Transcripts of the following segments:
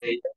ella.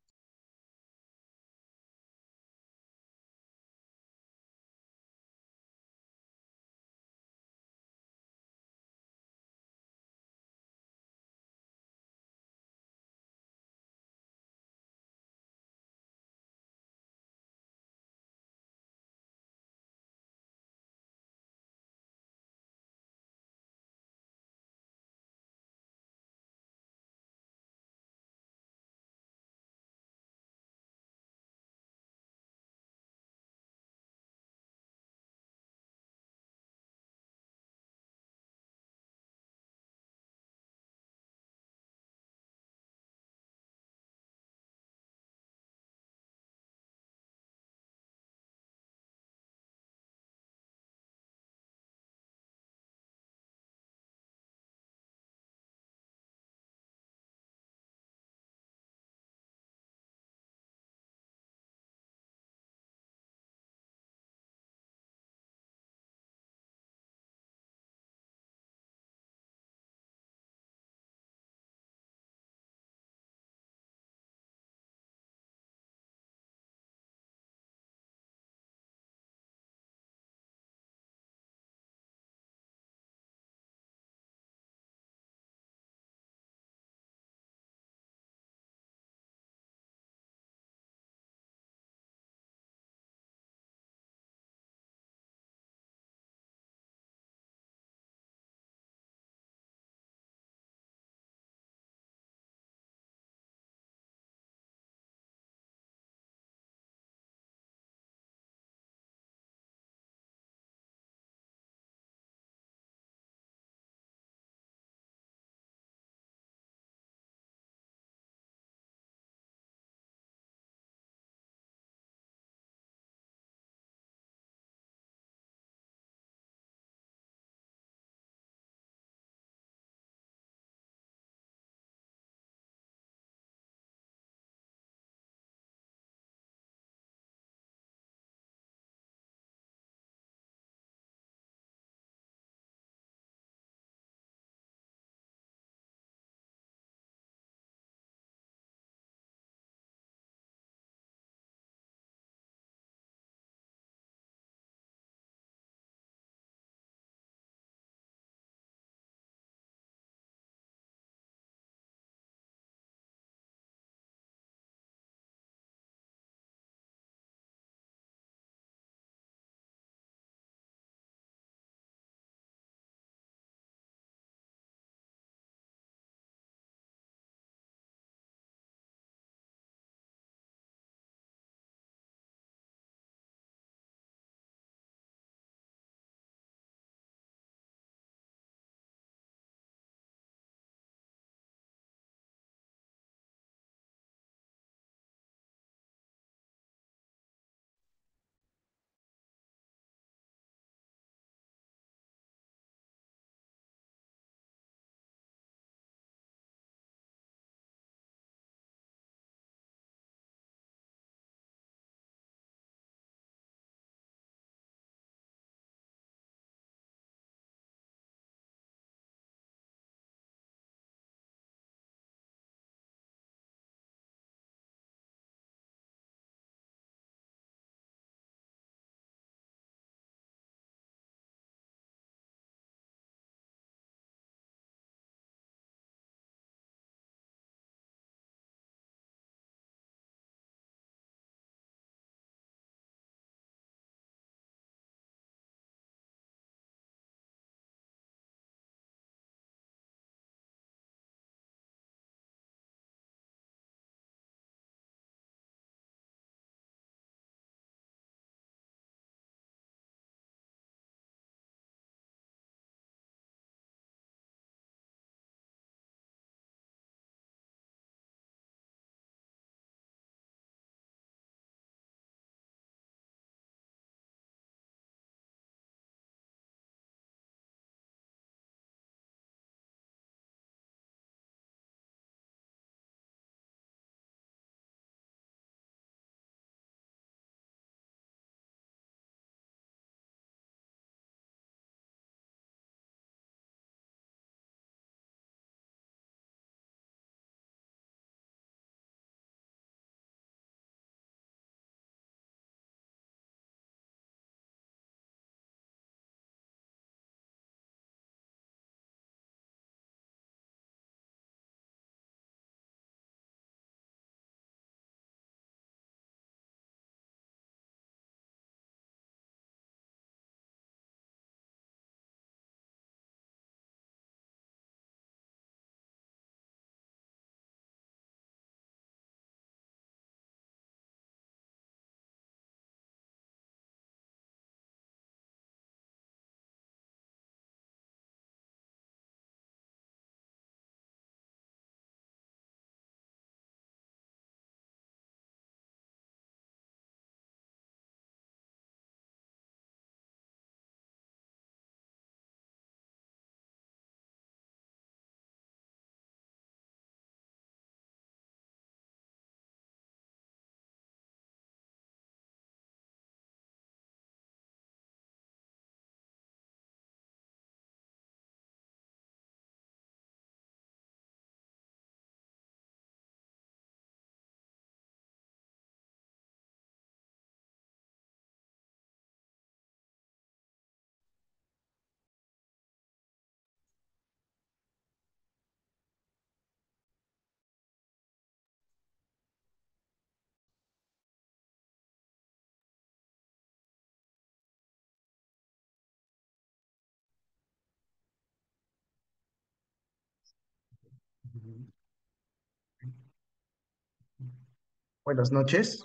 Buenas noches.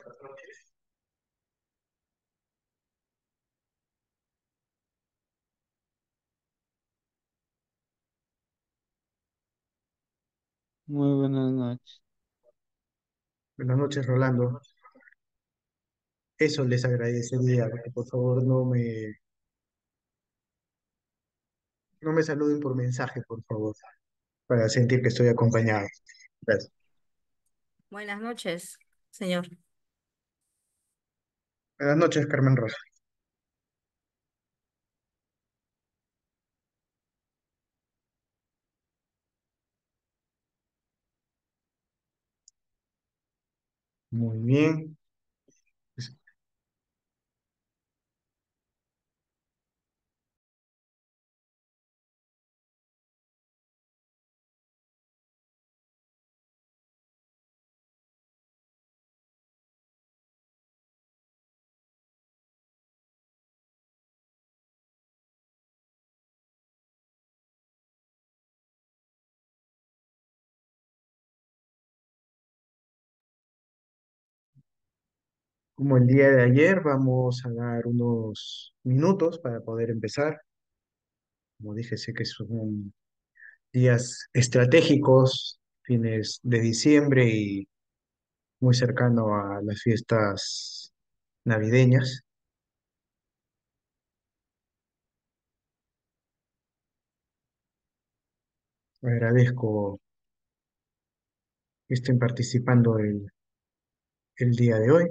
Muy buenas noches. Buenas noches, Rolando. Eso les agradecería, que por favor no me saluden por mensaje, por favor, para sentir que estoy acompañado. Gracias. Buenas noches, señor. Buenas noches, Carmen Rosa. Muy bien. Pues, como el día de ayer, vamos a dar unos minutos para poder empezar. Como dije, sé que son días estratégicos, fines de diciembre y muy cercano a las fiestas navideñas. Agradezco que estén participando el día de hoy.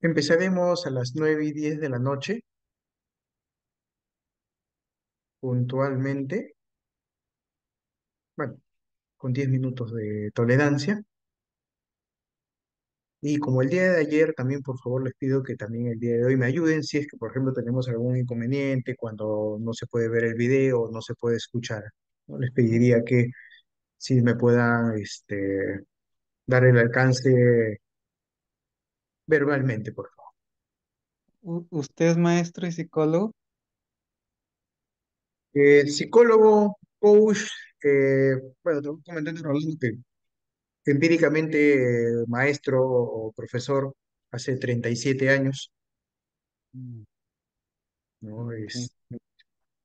Empezaremos a las 9:10 de la noche, puntualmente, bueno, con 10 minutos de tolerancia. Y como el día de ayer, también por favor les pido que también el día de hoy me ayuden si es que, por ejemplo, tenemos algún inconveniente cuando no se puede ver el video, no se puede escuchar, ¿no? Les pediría que si me puedan dar el alcance verbalmente, por favor. ¿Usted es maestro y psicólogo? Psicólogo, coach, bueno, te voy comentando, Rolando, que empíricamente maestro o profesor hace 37 años, Mm, ¿no? ok.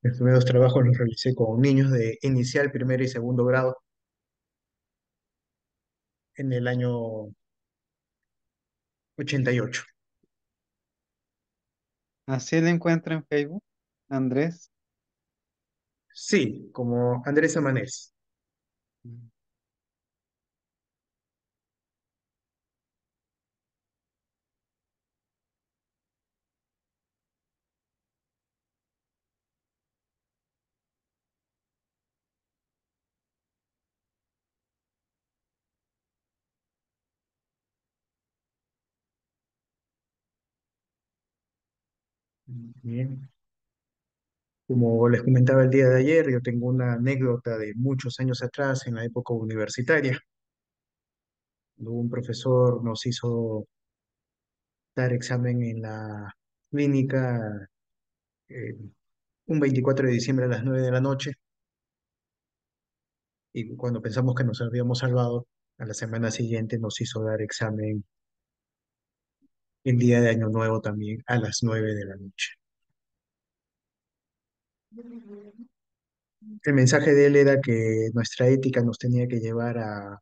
Mis primeros trabajos los realicé con niños de inicial, primer y segundo grado en el año 88. ¿Así le encuentra en Facebook? Andrés. Sí, como Andrés Amanés. Mm, Bien. Como les comentaba el día de ayer, yo tengo una anécdota de muchos años atrás, en la época universitaria, cuando un profesor nos hizo dar examen en la clínica eh, un 24 de diciembre a las 9 de la noche, y cuando pensamos que nos habíamos salvado, a la semana siguiente nos hizo dar examen el día de Año Nuevo también a las 9 de la noche. El mensaje de él era que nuestra ética nos tenía que llevar a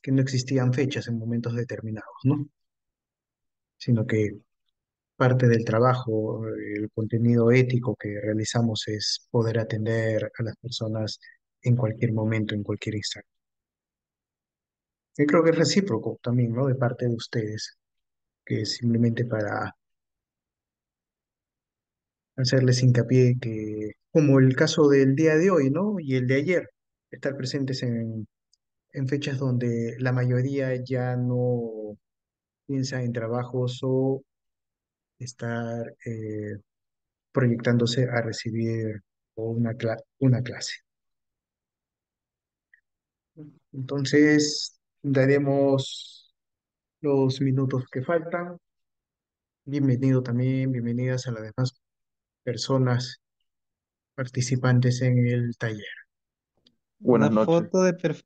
que no existían fechas en momentos determinados, ¿no? Sino que parte del trabajo, el contenido ético que realizamos es poder atender a las personas en cualquier momento, en cualquier instante. Yo creo que es recíproco también, ¿no? De parte de ustedes, que es simplemente para hacerles hincapié que, como el caso del día de hoy, ¿no? Y el de ayer, estar presentes en fechas donde la mayoría ya no piensa en trabajos o estar proyectándose a recibir una clase. Entonces, daremos los minutos que faltan. Bienvenido también, bienvenidas a las demás personas participantes en el taller. La Buenas noches. foto de perfil,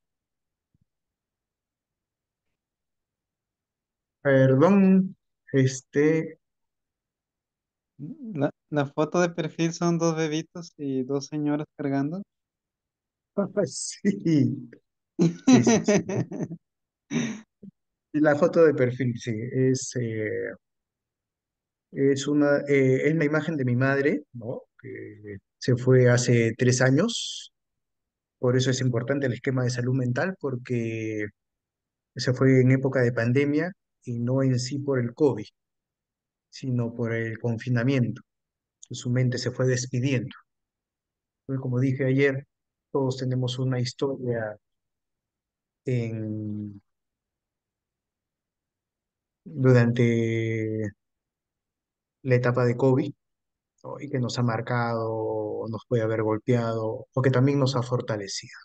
Perdón, este, la foto de perfil son dos bebitos y dos señoras cargando. sí, sí, sí, sí. Y la foto de perfil, sí, es la imagen de mi madre, ¿no? Que se fue hace 3 años. Por eso es importante el esquema de salud mental, porque se fue en época de pandemia y no en sí por el COVID, sino por el confinamiento. Su mente se fue despidiendo. Pues, como dije ayer, todos tenemos una historia en, durante la etapa de COVID, ¿no? Y que nos ha marcado, nos puede haber golpeado, o que también nos ha fortalecido.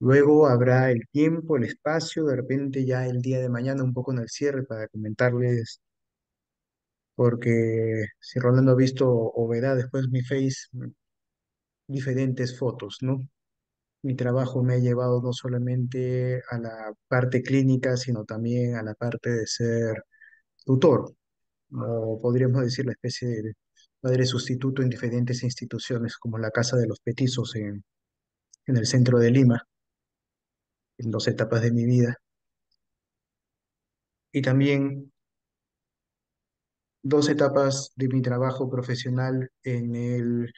Luego habrá el tiempo, el espacio, de repente ya el día de mañana, un poco en el cierre, para comentarles, porque si Rolando ha visto o verá después mi Face, diferentes fotos, ¿no? Mi trabajo me ha llevado no solamente a la parte clínica, sino también a la parte de ser tutor, o podríamos decir la especie de padre sustituto en diferentes instituciones, como la Casa de los Petizos en el centro de Lima, en 2 etapas de mi vida. Y también 2 etapas de mi trabajo profesional en el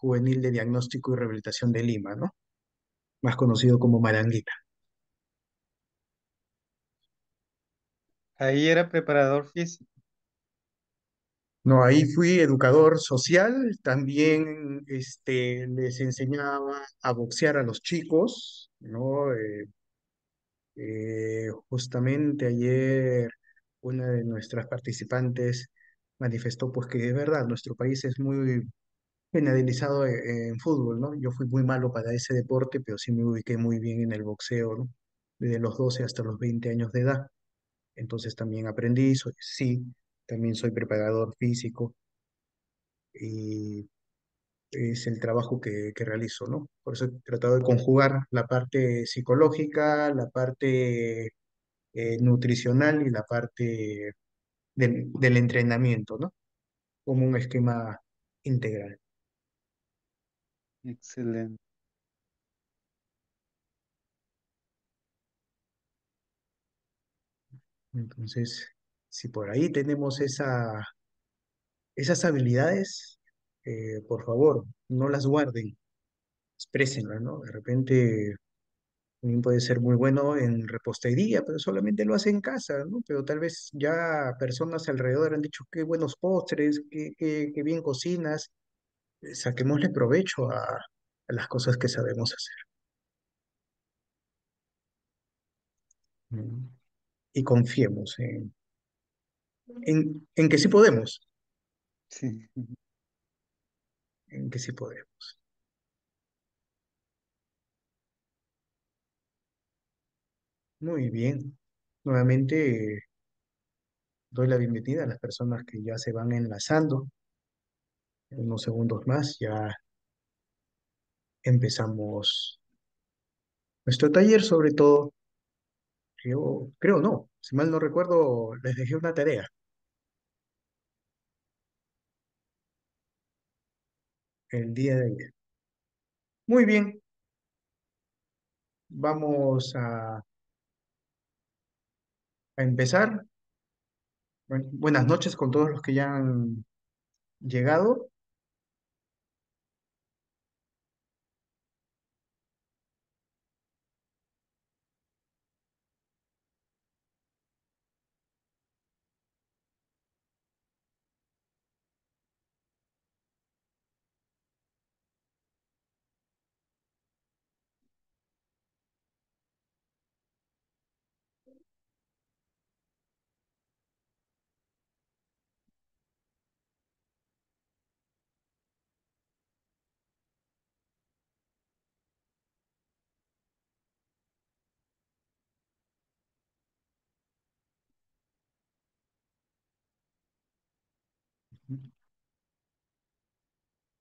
Juvenil de Diagnóstico y Rehabilitación de Lima, ¿no? Más conocido como Maranguita. Ahí era preparador físico. No, ahí fui educador social, también les enseñaba a boxear a los chicos, ¿no? Justamente ayer una de nuestras participantes manifestó pues que es verdad, nuestro país es muy penalizado en fútbol, ¿no? Yo fui muy malo para ese deporte, pero sí me ubiqué muy bien en el boxeo, ¿no? Desde los 12 hasta los 20 años de edad. Entonces también aprendí, sí, también soy preparador físico y es el trabajo que realizo, ¿no? Por eso he tratado de conjugar la parte psicológica, la parte nutricional y la parte del entrenamiento, ¿no? Como un esquema integral. Excelente. Entonces, si por ahí tenemos esas habilidades, por favor, no las guarden, exprésenlas, ¿no? De repente también puede ser muy bueno en repostería, pero solamente lo hace en casa, ¿no? Pero tal vez ya personas alrededor han dicho qué buenos postres, qué bien cocinas. Saquémosle provecho a las cosas que sabemos hacer. ¿No? Y confiemos en que sí podemos, Sí. en que sí podemos. Muy bien. Nuevamente doy la bienvenida a las personas que ya se van enlazando. En unos segundos más ya empezamos nuestro taller, sobre todo, creo no, si mal no recuerdo, les dejé una tarea el día de ayer. Muy bien, vamos a empezar. Buenas noches con todos los que ya han llegado.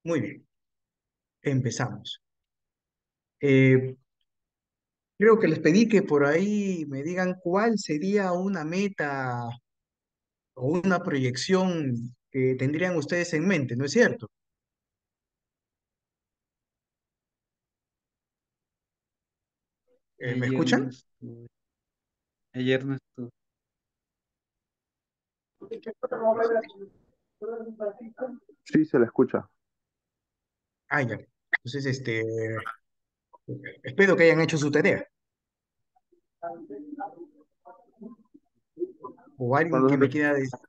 Muy bien, empezamos. Eh, Creo que les pedí que por ahí me digan cuál sería una meta o una proyección que tendrían ustedes en mente, ¿no es cierto? ¿Me Ayer no escuchan? estuve. Ayer no estuve. Sí, se la escucha. Ah, ya. Entonces, espero que hayan hecho su tarea. O alguien Cuando que se, me ref- quiera decir.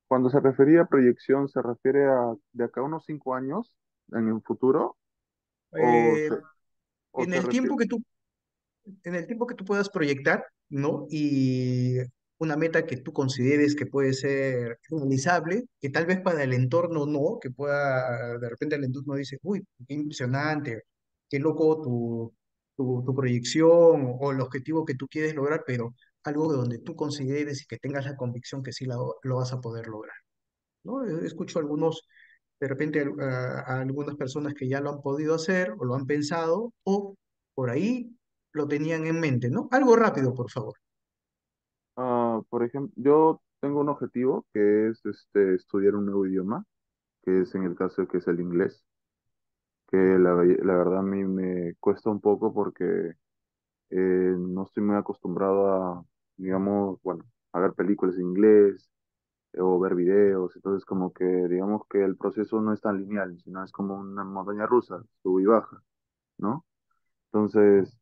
cuando se refería a proyección, ¿se refiere a de acá a unos 5 años en el futuro? ¿O eh, se, o en se el refiere? tiempo que tú en el tiempo que tú puedas proyectar, ¿no? Y una meta que tú consideres que puede ser realizable, que tal vez para el entorno no, que pueda, de repente el entorno dice, uy, qué impresionante, qué loco tu proyección o el objetivo que tú quieres lograr, pero algo donde tú consideres y que tengas la convicción que sí lo vas a poder lograr, ¿no? Escucho algunos, de repente a algunas personas que ya lo han podido hacer o lo han pensado o por ahí lo tenían en mente, ¿no? Algo rápido, por favor. Por ejemplo, yo tengo un objetivo que es estudiar un nuevo idioma, que es en el caso que es el inglés, que la verdad a mí me cuesta un poco porque no estoy muy acostumbrado a, digamos, bueno, a ver películas en inglés o ver videos, entonces como que digamos que el proceso no es tan lineal, sino es como una montaña rusa, sube y baja, ¿no? Entonces,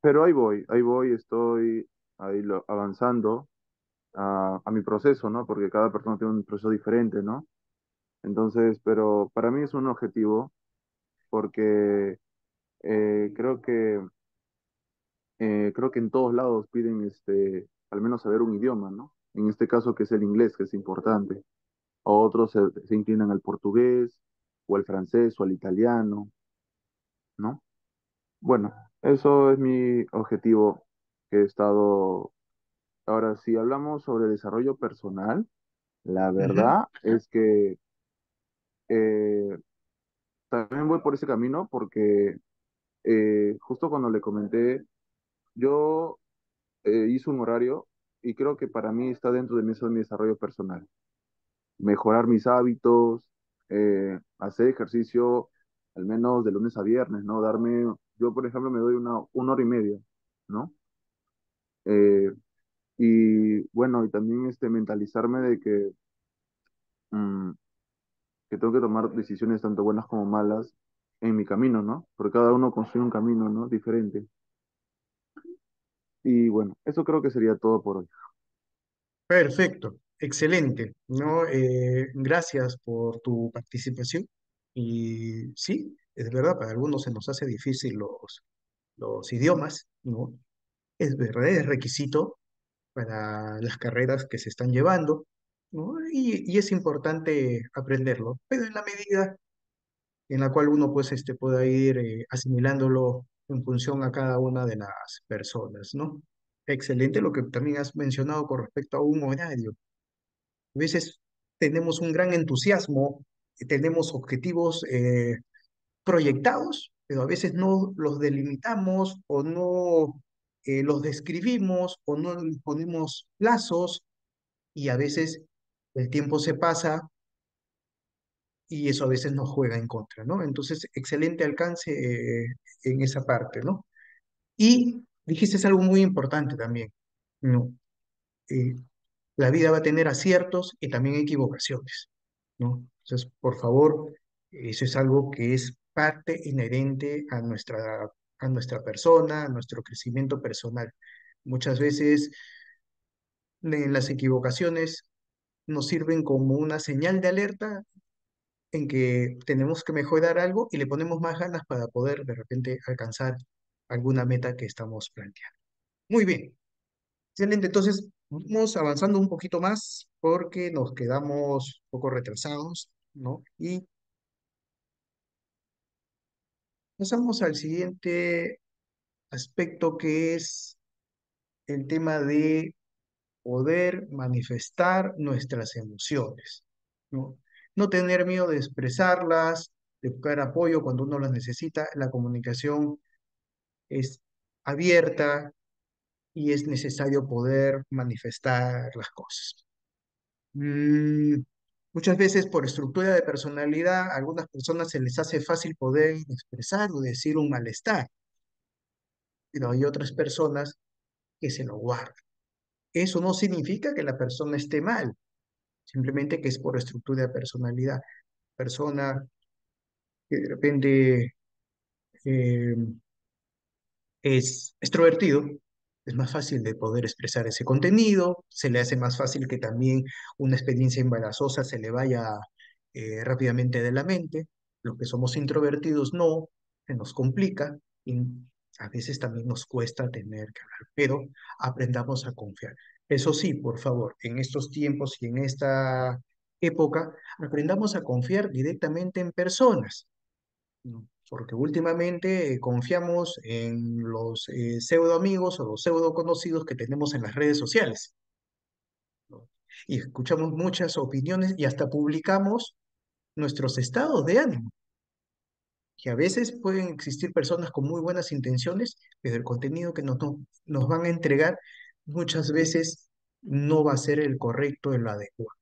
pero ahí voy, estoy avanzando a mi proceso, ¿no? Porque cada persona tiene un proceso diferente, ¿no? Entonces, pero para mí es un objetivo porque creo creo que en todos lados piden al menos saber un idioma, ¿no? En este caso que es el inglés, que es importante. Otros se inclinan al portugués, o al francés, o al italiano, ¿no? Bueno, eso es mi objetivo que he estado. Ahora, si hablamos sobre desarrollo personal, la Ujú, verdad es que eh, también voy por ese camino porque justo cuando le comenté, yo hice un horario y creo que para mí está dentro de mi, eso de mi desarrollo personal. Mejorar mis hábitos, hacer ejercicio al menos de lunes a viernes, ¿no? Yo por ejemplo me doy una hora y media, ¿no? Eh, y bueno, y también mentalizarme de mm, que tengo que tomar decisiones tanto buenas como malas en mi camino, ¿no? Porque cada uno construye un camino, ¿no? Diferente. Y bueno, eso creo que sería todo por hoy. perfecto, excelente, ¿no? Gracias por tu participación. Y sí, es verdad, para algunos se nos hace difícil los idiomas, ¿no? Es verdad, es requisito para las carreras que se están llevando, ¿no? Y es importante aprenderlo, pero en la medida en la cual uno pues pueda ir asimilándolo en función a cada una de las personas, ¿no? Excelente lo que también has mencionado con respecto a un horario. A veces tenemos un gran entusiasmo, tenemos objetivos proyectados, pero a veces no los delimitamos o no los describimos o no les ponemos plazos y a veces el tiempo se pasa y eso a veces nos juega en contra, ¿no? Entonces, excelente alcance en esa parte, ¿no? Y dijiste algo muy importante también, ¿no? Eh, la vida va a tener aciertos y también equivocaciones, ¿no? Entonces, por favor, eso es algo que es parte inherente a nuestra persona, a nuestro crecimiento personal. Muchas veces las equivocaciones nos sirven como una señal de alerta en que tenemos que mejorar algo y le ponemos más ganas para poder de repente alcanzar alguna meta que estamos planteando. Muy bien, excelente. Entonces, vamos avanzando un poquito más porque nos quedamos un poco retrasados, ¿no? Y pasamos al siguiente aspecto que es el tema de poder manifestar nuestras emociones. ¿no? No tener miedo de expresarlas, de buscar apoyo cuando uno las necesita. La comunicación es abierta y es necesario poder manifestar las cosas. Mm, Muchas veces por estructura de personalidad, a algunas personas se les hace fácil poder expresar o decir un malestar, pero hay otras personas que se lo guardan. Eso no significa que la persona esté mal, simplemente que es por estructura de personalidad. Persona que de repente eh, es extrovertido, es más fácil de poder expresar ese contenido, se le hace más fácil que también una experiencia embarazosa se le vaya rápidamente de la mente. Los que somos introvertidos no, se nos complica y a veces también nos cuesta tener que hablar, pero aprendamos a confiar. Eso sí, por favor, en estos tiempos y en esta época, aprendamos a confiar directamente en personas, ¿no? Porque últimamente confiamos en los pseudo amigos o los pseudo conocidos que tenemos en las redes sociales, ¿no? Y escuchamos muchas opiniones y hasta publicamos nuestros estados de ánimo, que a veces pueden existir personas con muy buenas intenciones, pero el contenido que nos van a entregar muchas veces no va a ser el correcto, el adecuado.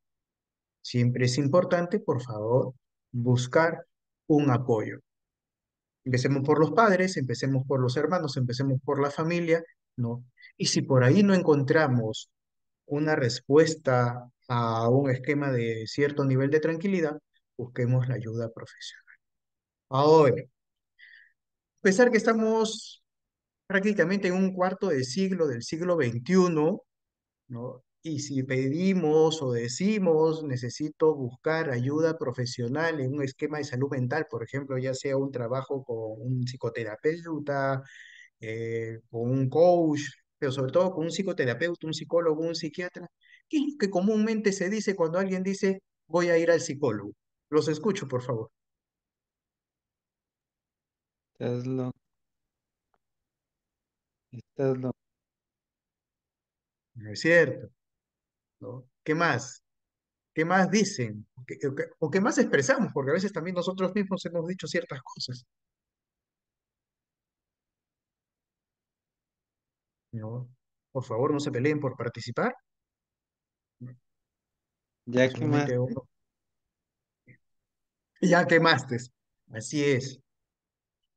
Siempre es importante, por favor, buscar un apoyo. Empecemos por los padres, empecemos por los hermanos, empecemos por la familia, ¿no? Y si por ahí no encontramos una respuesta a un esquema de cierto nivel de tranquilidad, busquemos la ayuda profesional. Ahora, a pesar que estamos prácticamente en un cuarto de siglo del siglo XXI, ¿no? Y si pedimos o decimos, necesito buscar ayuda profesional en un esquema de salud mental, por ejemplo, ya sea un trabajo con un psicoterapeuta, con un coach, pero sobre todo con un psicoterapeuta, un psicólogo, un psiquiatra, ¿qué es lo que comúnmente se dice cuando alguien dice voy a ir al psicólogo? Los escucho, por favor. Estás loco, estás loco. No es cierto, ¿no? ¿Qué más? ¿Qué más dicen? O qué más expresamos? Porque a veces también nosotros mismos hemos dicho ciertas cosas, ¿no? Por favor, no se peleen por participar. Ya Solamente quemaste. uno. Ya quemaste. Así es,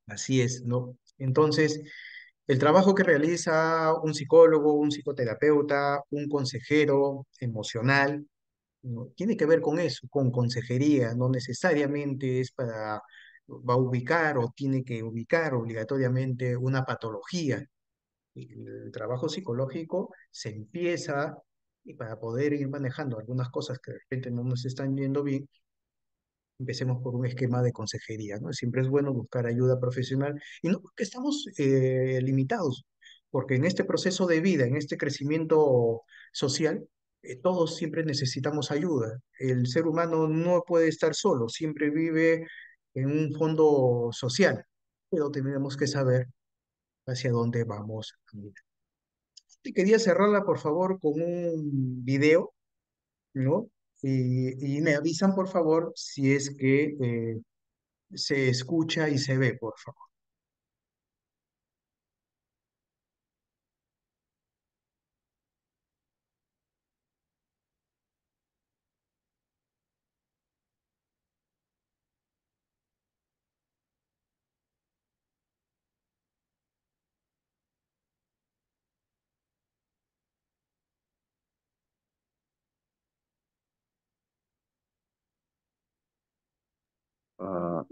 así es, ¿no? Entonces, el trabajo que realiza un psicólogo, un psicoterapeuta, un consejero emocional, ¿no? Tiene que ver con eso, con consejería, no necesariamente es para, va a ubicar o tiene que ubicar obligatoriamente una patología. El trabajo psicológico se empieza y para poder ir manejando algunas cosas que de repente no nos están yendo bien, empecemos por un esquema de consejería, ¿no? Siempre es bueno buscar ayuda profesional y no porque estamos limitados, porque en este proceso de vida, en este crecimiento social, todos siempre necesitamos ayuda. El ser humano no puede estar solo, siempre vive en un fondo social, pero tenemos que saber hacia dónde vamos a caminar. Te quería cerrarla, por favor, con un video, ¿no? Y me avisan, por favor, si es que se escucha y se ve, por favor.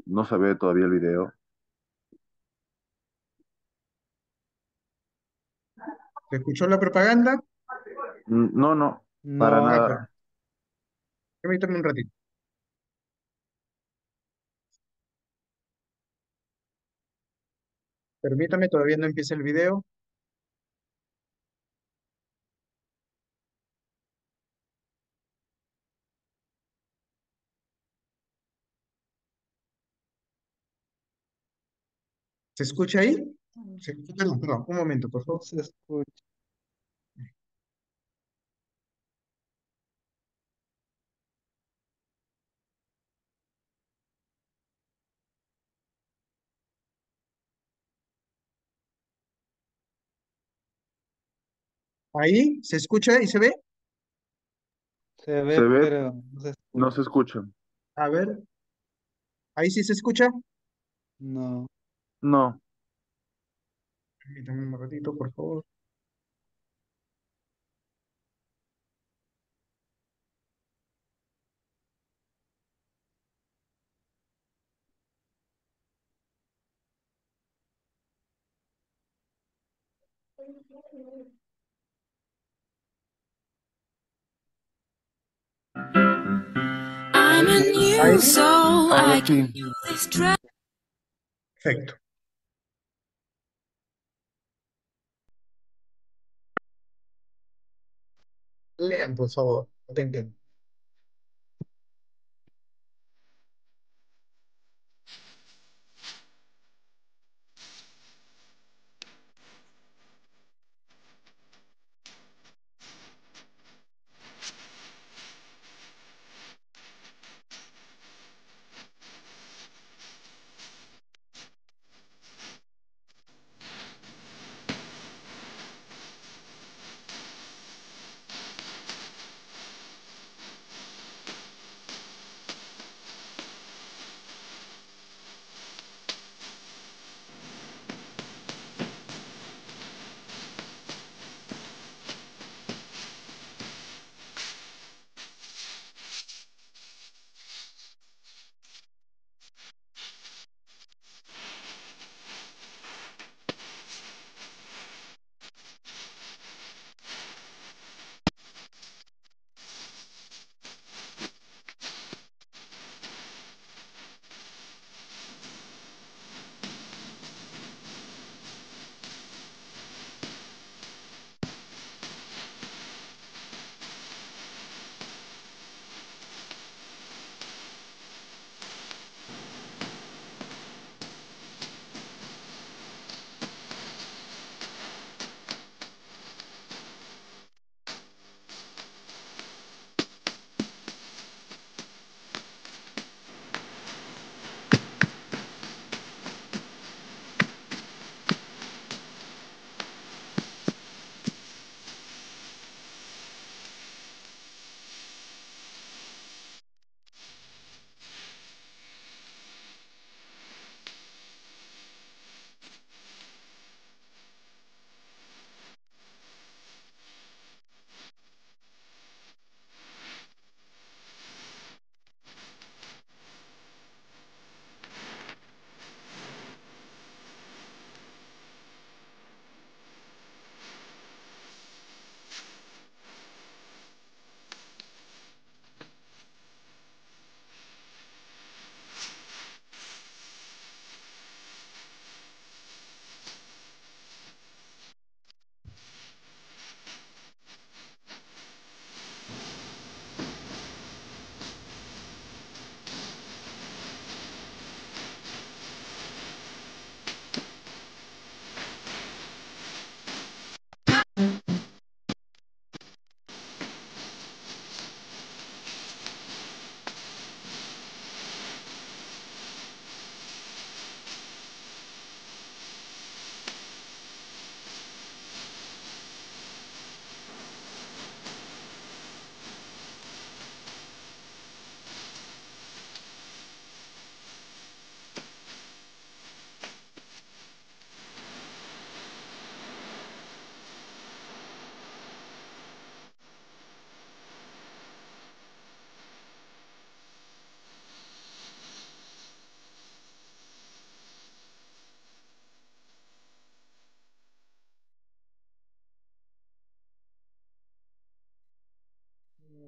No se ve todavía el video. ¿Se escuchó la propaganda? No, no, para No, Ah, nada. permítame un ratito. Permítame, todavía no empieza el video. ¿Se escucha ahí? Perdón, perdón, un momento, por no favor. se escucha. Ahí se escucha y se ve. Se Se ve, ve, pero no se no escucha. se escucha. A ver, ahí sí se escucha. No. No. Permítame un ratito, por favor. I'm a new Ahí, soul. Ahora I sí. give you this drug. perfecto. Lean, por favor. Atención.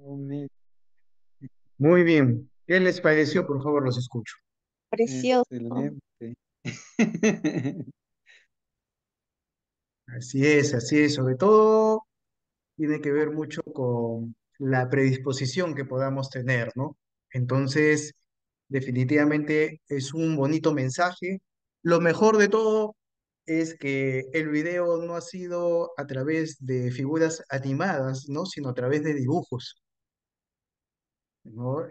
Bonito. Muy bien. ¿Qué les pareció? Por favor, los escucho. Precioso. Excelente. Así es. Sobre todo tiene que ver mucho con la predisposición que podamos tener, ¿no? Entonces, definitivamente es un bonito mensaje. Lo mejor de todo es que el video no ha sido a través de figuras animadas, ¿no? Sino a través de dibujos, ¿no?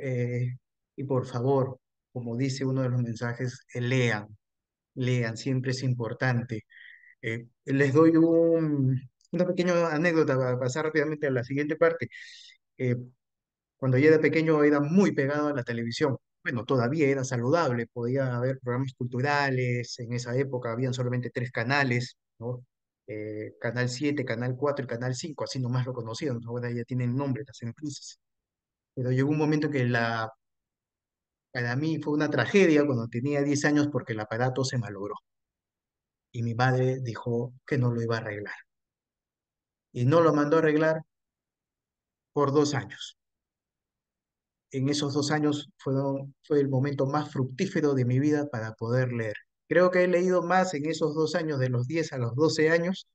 Y por favor, como dice uno de los mensajes, lean, siempre es importante. Les doy Una pequeña anécdota para pasar rápidamente a la siguiente parte. Eh, Cuando yo era pequeño era muy pegado a la televisión. Bueno, todavía era saludable, podía haber programas culturales, en esa época habían solamente tres canales, ¿no? Canal 7, Canal 4 y Canal 5, así nomás lo conocían, ahora ya tienen nombre las empresas. Pero llegó un momento que para mí fue una tragedia cuando tenía 10 años porque el aparato se malogró y mi madre dijo que no lo iba a arreglar. Y no lo mandó a arreglar por 2 años. En esos 2 años fue el momento más fructífero de mi vida para poder leer. Creo que he leído más en esos 2 años, de los 10 a los 12 años,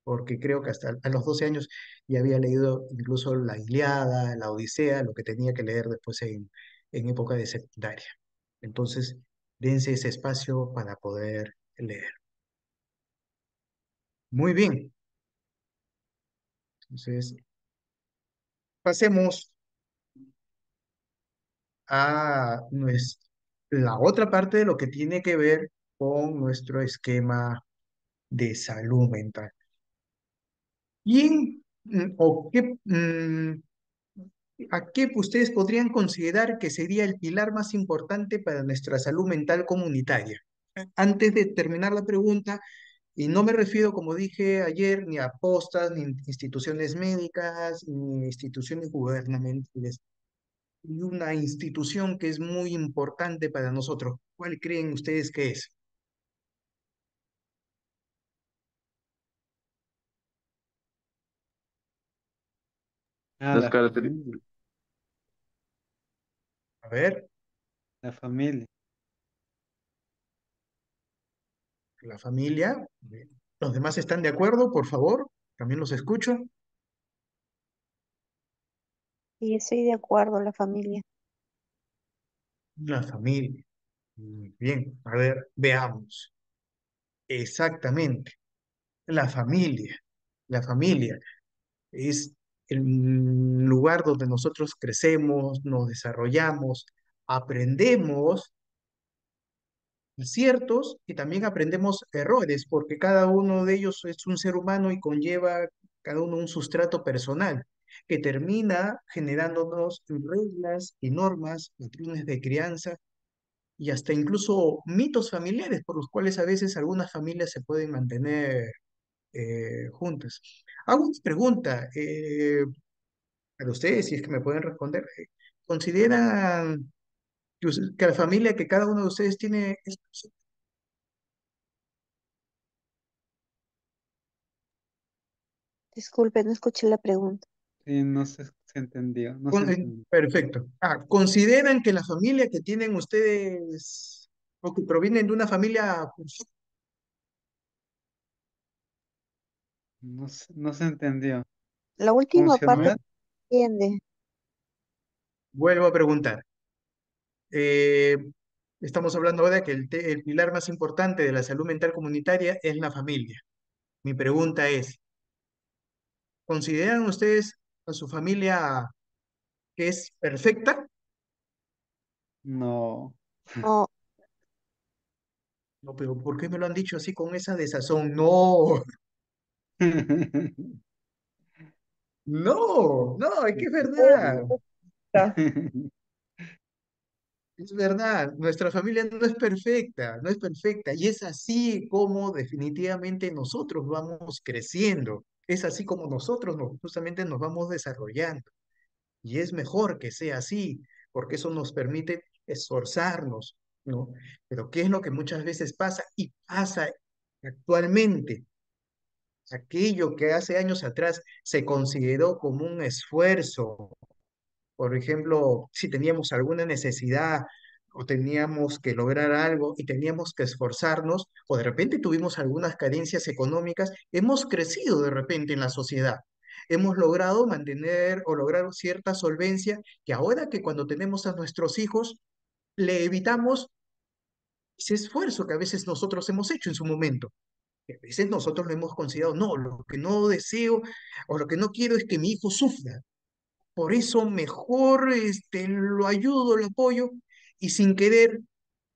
porque creo que hasta a los 12 años ya había leído incluso la Ilíada, la Odisea, lo que tenía que leer después en época de secundaria. Entonces, dense ese espacio para poder leer. Muy bien, entonces pasemos a la otra parte de lo que tiene que ver con nuestro esquema de salud mental. ¿Quién o qué, a qué ustedes podrían considerar que sería el pilar más importante para nuestra salud mental comunitaria? Antes de terminar la pregunta, y no me refiero, como dije ayer, ni a postas, ni instituciones médicas, ni instituciones gubernamentales, y una institución que es muy importante para nosotros. ¿Cuál creen ustedes que es? Ah, Las características. A ver, la familia. la familia. Bien. ¿Los demás están de acuerdo, por favor? También los escucho. Y estoy de acuerdo, la familia. La familia. Muy bien, a ver, veamos. Exactamente, la familia. La familia es el lugar donde nosotros crecemos, nos desarrollamos, aprendemos aciertos y también aprendemos errores, porque cada uno de ellos es un ser humano y conlleva cada uno un sustrato personal que termina generándonos reglas y normas, patrones de crianza y hasta incluso mitos familiares por los cuales a veces algunas familias se pueden mantener juntas. Hago una pregunta para ustedes, si es que me pueden responder. ¿Consideran que la familia que cada uno de ustedes tiene Disculpe, no escuché la pregunta. Sí, no se entendió, no se entendió. perfecto? ¿Consideran que la familia que tienen ustedes o que provienen de una familia perfecta? No se entendió. La última parte ¿Funcional? se entiende. Vuelvo a preguntar. Eh, Estamos hablando ahora que el pilar más importante de la salud mental comunitaria es la familia. Mi pregunta es, ¿consideran ustedes a su familia que es perfecta? No. No, No, pero ¿por qué me lo han dicho así con esa desazón? No, no, no, es que es verdad, es verdad. Nuestra familia no es perfecta, no es perfecta. Y es así como definitivamente nosotros vamos creciendo. Es así como nosotros justamente nos vamos desarrollando. Y es mejor que sea así, porque eso nos permite esforzarnos, ¿no? Pero ¿qué es lo que muchas veces pasa? Y pasa actualmente. Aquello que hace años atrás se consideró como un esfuerzo, por ejemplo, si teníamos alguna necesidad o teníamos que lograr algo y teníamos que esforzarnos, o de repente tuvimos algunas carencias económicas, hemos crecido de repente en la sociedad. Hemos logrado mantener o lograr cierta solvencia que ahora que cuando tenemos a nuestros hijos, le evitamos ese esfuerzo que a veces nosotros hemos hecho en su momento. Que a veces nosotros lo hemos considerado, no, lo que no deseo o lo que no quiero es que mi hijo sufra. Por eso mejor lo ayudo, lo apoyo y sin querer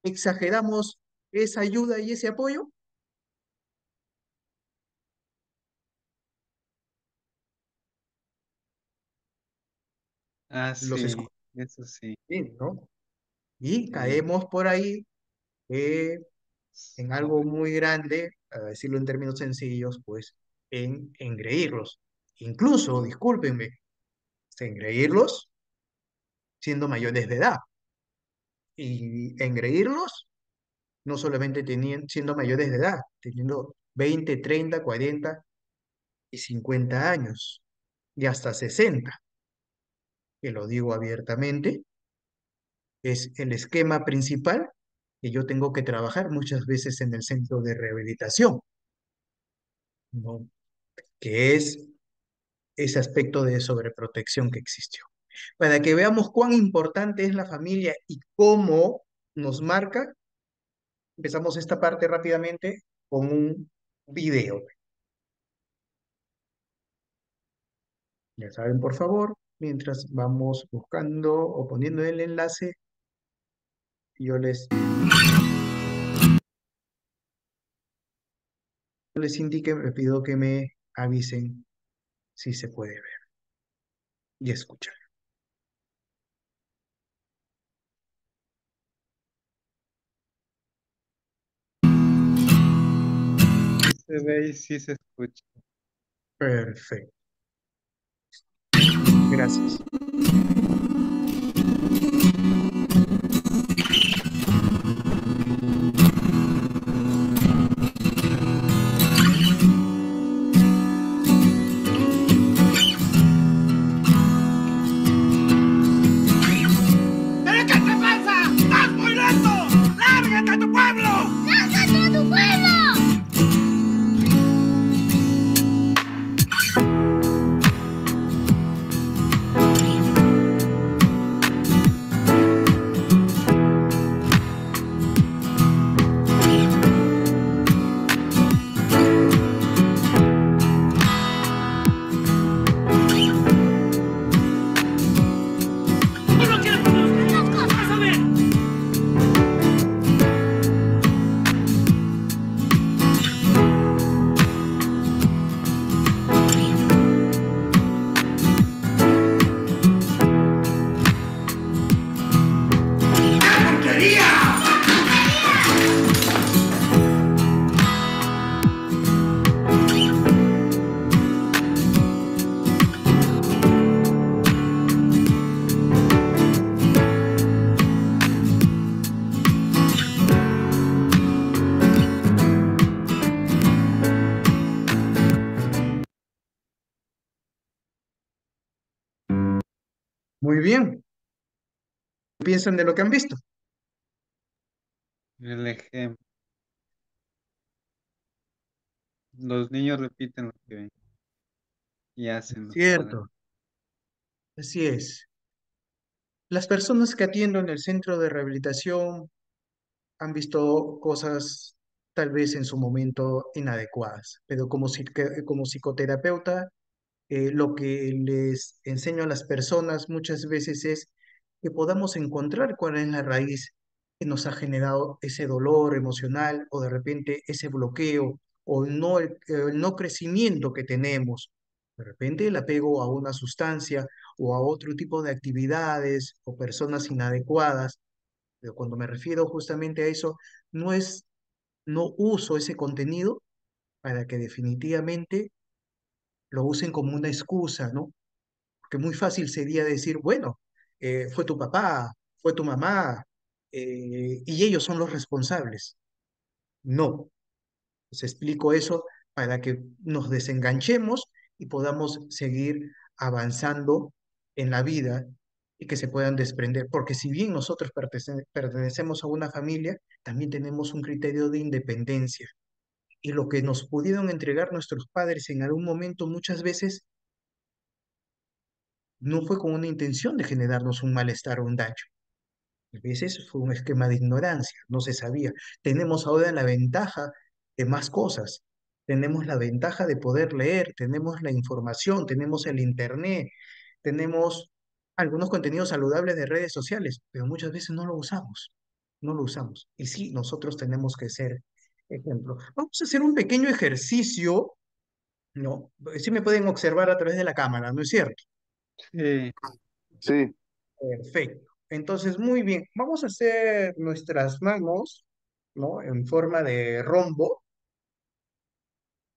exageramos esa ayuda y ese apoyo. Ah, los sí, eso sí. esconden, ¿no? Y Sí. caemos por ahí eh, en algo muy grande, a decirlo en términos sencillos, pues en engreírlos. Incluso, discúlpenme, engreírlos siendo mayores de edad. Y engreírlos no solamente siendo mayores de edad, teniendo 20, 30, 40 y 50 años, y hasta 60, que lo digo abiertamente, es el esquema principal que yo tengo que trabajar muchas veces en el centro de rehabilitación, ¿no? Que es ese aspecto de sobreprotección que existió. Para que veamos cuán importante es la familia y cómo nos marca, empezamos esta parte rápidamente con un video. Ya saben, por favor, mientras vamos buscando o poniendo el enlace, yo les indique, me pido que me avisen si se puede ver y escuchar. Se ve y sí se escucha. Perfecto, gracias. ¿Pero qué te pasa? ¡Estás muy lento! ¡Lárgate a tu pueblo! ¡Lárgate a tu pueblo! ¡Tú no quieres conocer las cosas! ¡Vas a ver! ¡Porquería! Muy bien, ¿qué piensan de lo que han visto? El ejemplo. Los niños repiten lo que ven y hacen los padres. Cierto, así es. Las personas que atiendo en el centro de rehabilitación han visto cosas tal vez en su momento inadecuadas, pero como psicoterapeuta, lo que les enseño a las personas muchas veces es que podamos encontrar cuál es la raíz que nos ha generado ese dolor emocional o de repente ese bloqueo o el no crecimiento que tenemos. De repente el apego a una sustancia o a otro tipo de actividades o personas inadecuadas. Pero cuando me refiero justamente a eso, no es, no uso ese contenido para que definitivamente lo usen como una excusa, ¿no? Porque muy fácil sería decir, bueno, fue tu papá, fue tu mamá, y ellos son los responsables. No, les explico eso para que nos desenganchemos y podamos seguir avanzando en la vida y que se puedan desprender. Porque si bien nosotros pertenecemos a una familia, también tenemos un criterio de independencia. Y lo que nos pudieron entregar nuestros padres en algún momento muchas veces no fue con una intención de generarnos un malestar o un daño. A veces fue un esquema de ignorancia, no se sabía. Tenemos ahora la ventaja de más cosas. Tenemos la ventaja de poder leer, tenemos la información, tenemos el internet, tenemos algunos contenidos saludables de redes sociales, pero muchas veces no lo usamos, no lo usamos. Y sí, nosotros tenemos que ser ejemplo. Vamos a hacer un pequeño ejercicio, ¿no? Sí me pueden observar a través de la cámara, ¿no es cierto? Sí, Sí, Perfecto. Entonces, muy bien. Vamos a hacer nuestras manos, ¿no? En forma de rombo,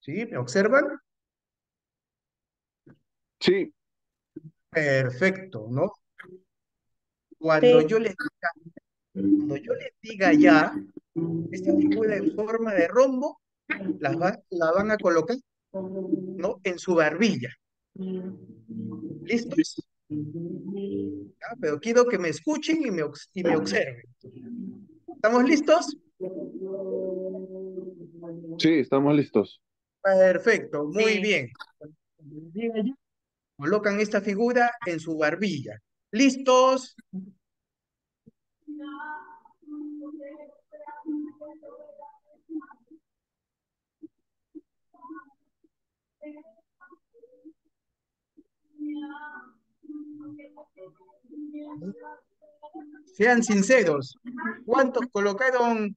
¿sí? ¿Me observan? sí, Perfecto, ¿no? Cuando Sí. yo les, cuando yo les diga ya, esta figura en forma de rombo la van a colocar, ¿no? En su barbilla. ¿Listos? ¿Ya? Pero quiero que me escuchen y me observen. ¿Estamos listos? sí, estamos listos. Perfecto, muy Sí. bien. Cuando les diga ya, colocan esta figura en su barbilla. ¿Listos? Sean sinceros. ¿Cuántos colocaron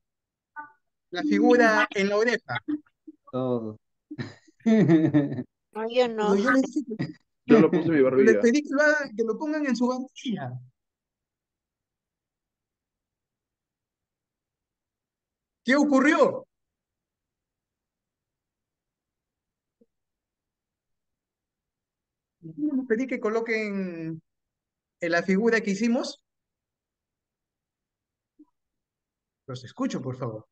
la figura en la oreja? Todo. No, yo Pero no. yo les dije Yo lo puse en mi yo les barbilla. pedí que lo pongan en su barbilla. ¿Qué ocurrió? Yo les pedí que coloquen en la figura que hicimos. Los escucho, por favor.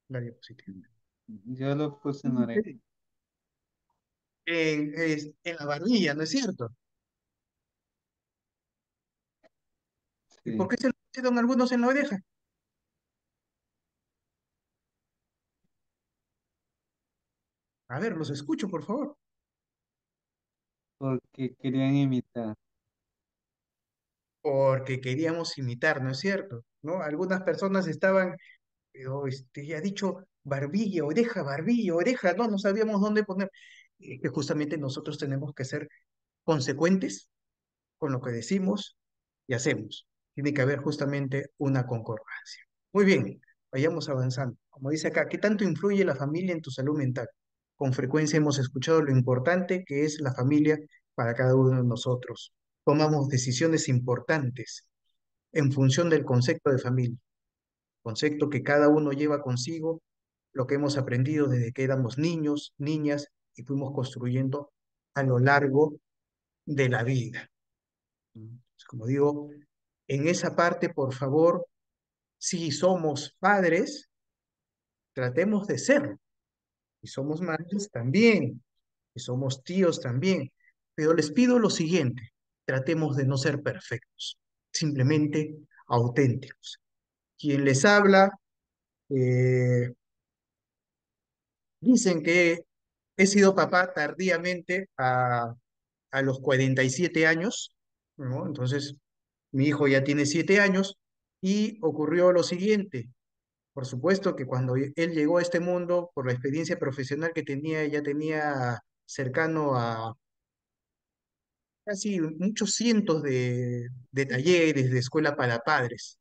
La diapositiva. Yo lo puse en la oreja. En la barbilla, ¿no es cierto? ¿Y por Sí, qué se lo pusieron algunos en la oreja? A ver, los escucho, por favor. porque querían imitar. Porque queríamos imitar, ¿no es cierto? ¿No? Algunas personas estaban, pero ya ha dicho barbilla, oreja, no sabíamos dónde poner. Que justamente nosotros tenemos que ser consecuentes con lo que decimos y hacemos. Tiene que haber justamente una concordancia. Muy bien, vayamos avanzando. Como dice acá, ¿qué tanto influye la familia en tu salud mental? Con frecuencia hemos escuchado lo importante que es la familia para cada uno de nosotros. Tomamos decisiones importantes en función del concepto de familia, concepto que cada uno lleva consigo, lo que hemos aprendido desde que éramos niños, niñas y fuimos construyendo a lo largo de la vida. Como digo, en esa parte, por favor, si somos padres, tratemos de serlo. Y somos madres también, y somos tíos también. Pero les pido lo siguiente, tratemos de no ser perfectos, simplemente auténticos. Quien les habla, eh, dicen que he sido papá tardíamente a los 47 años, ¿no? Entonces, mi hijo ya tiene 7 años y ocurrió lo siguiente. Por supuesto que cuando él llegó a este mundo, por la experiencia profesional que tenía, ya tenía cercano a casi muchos cientos de talleres, de escuela para padres.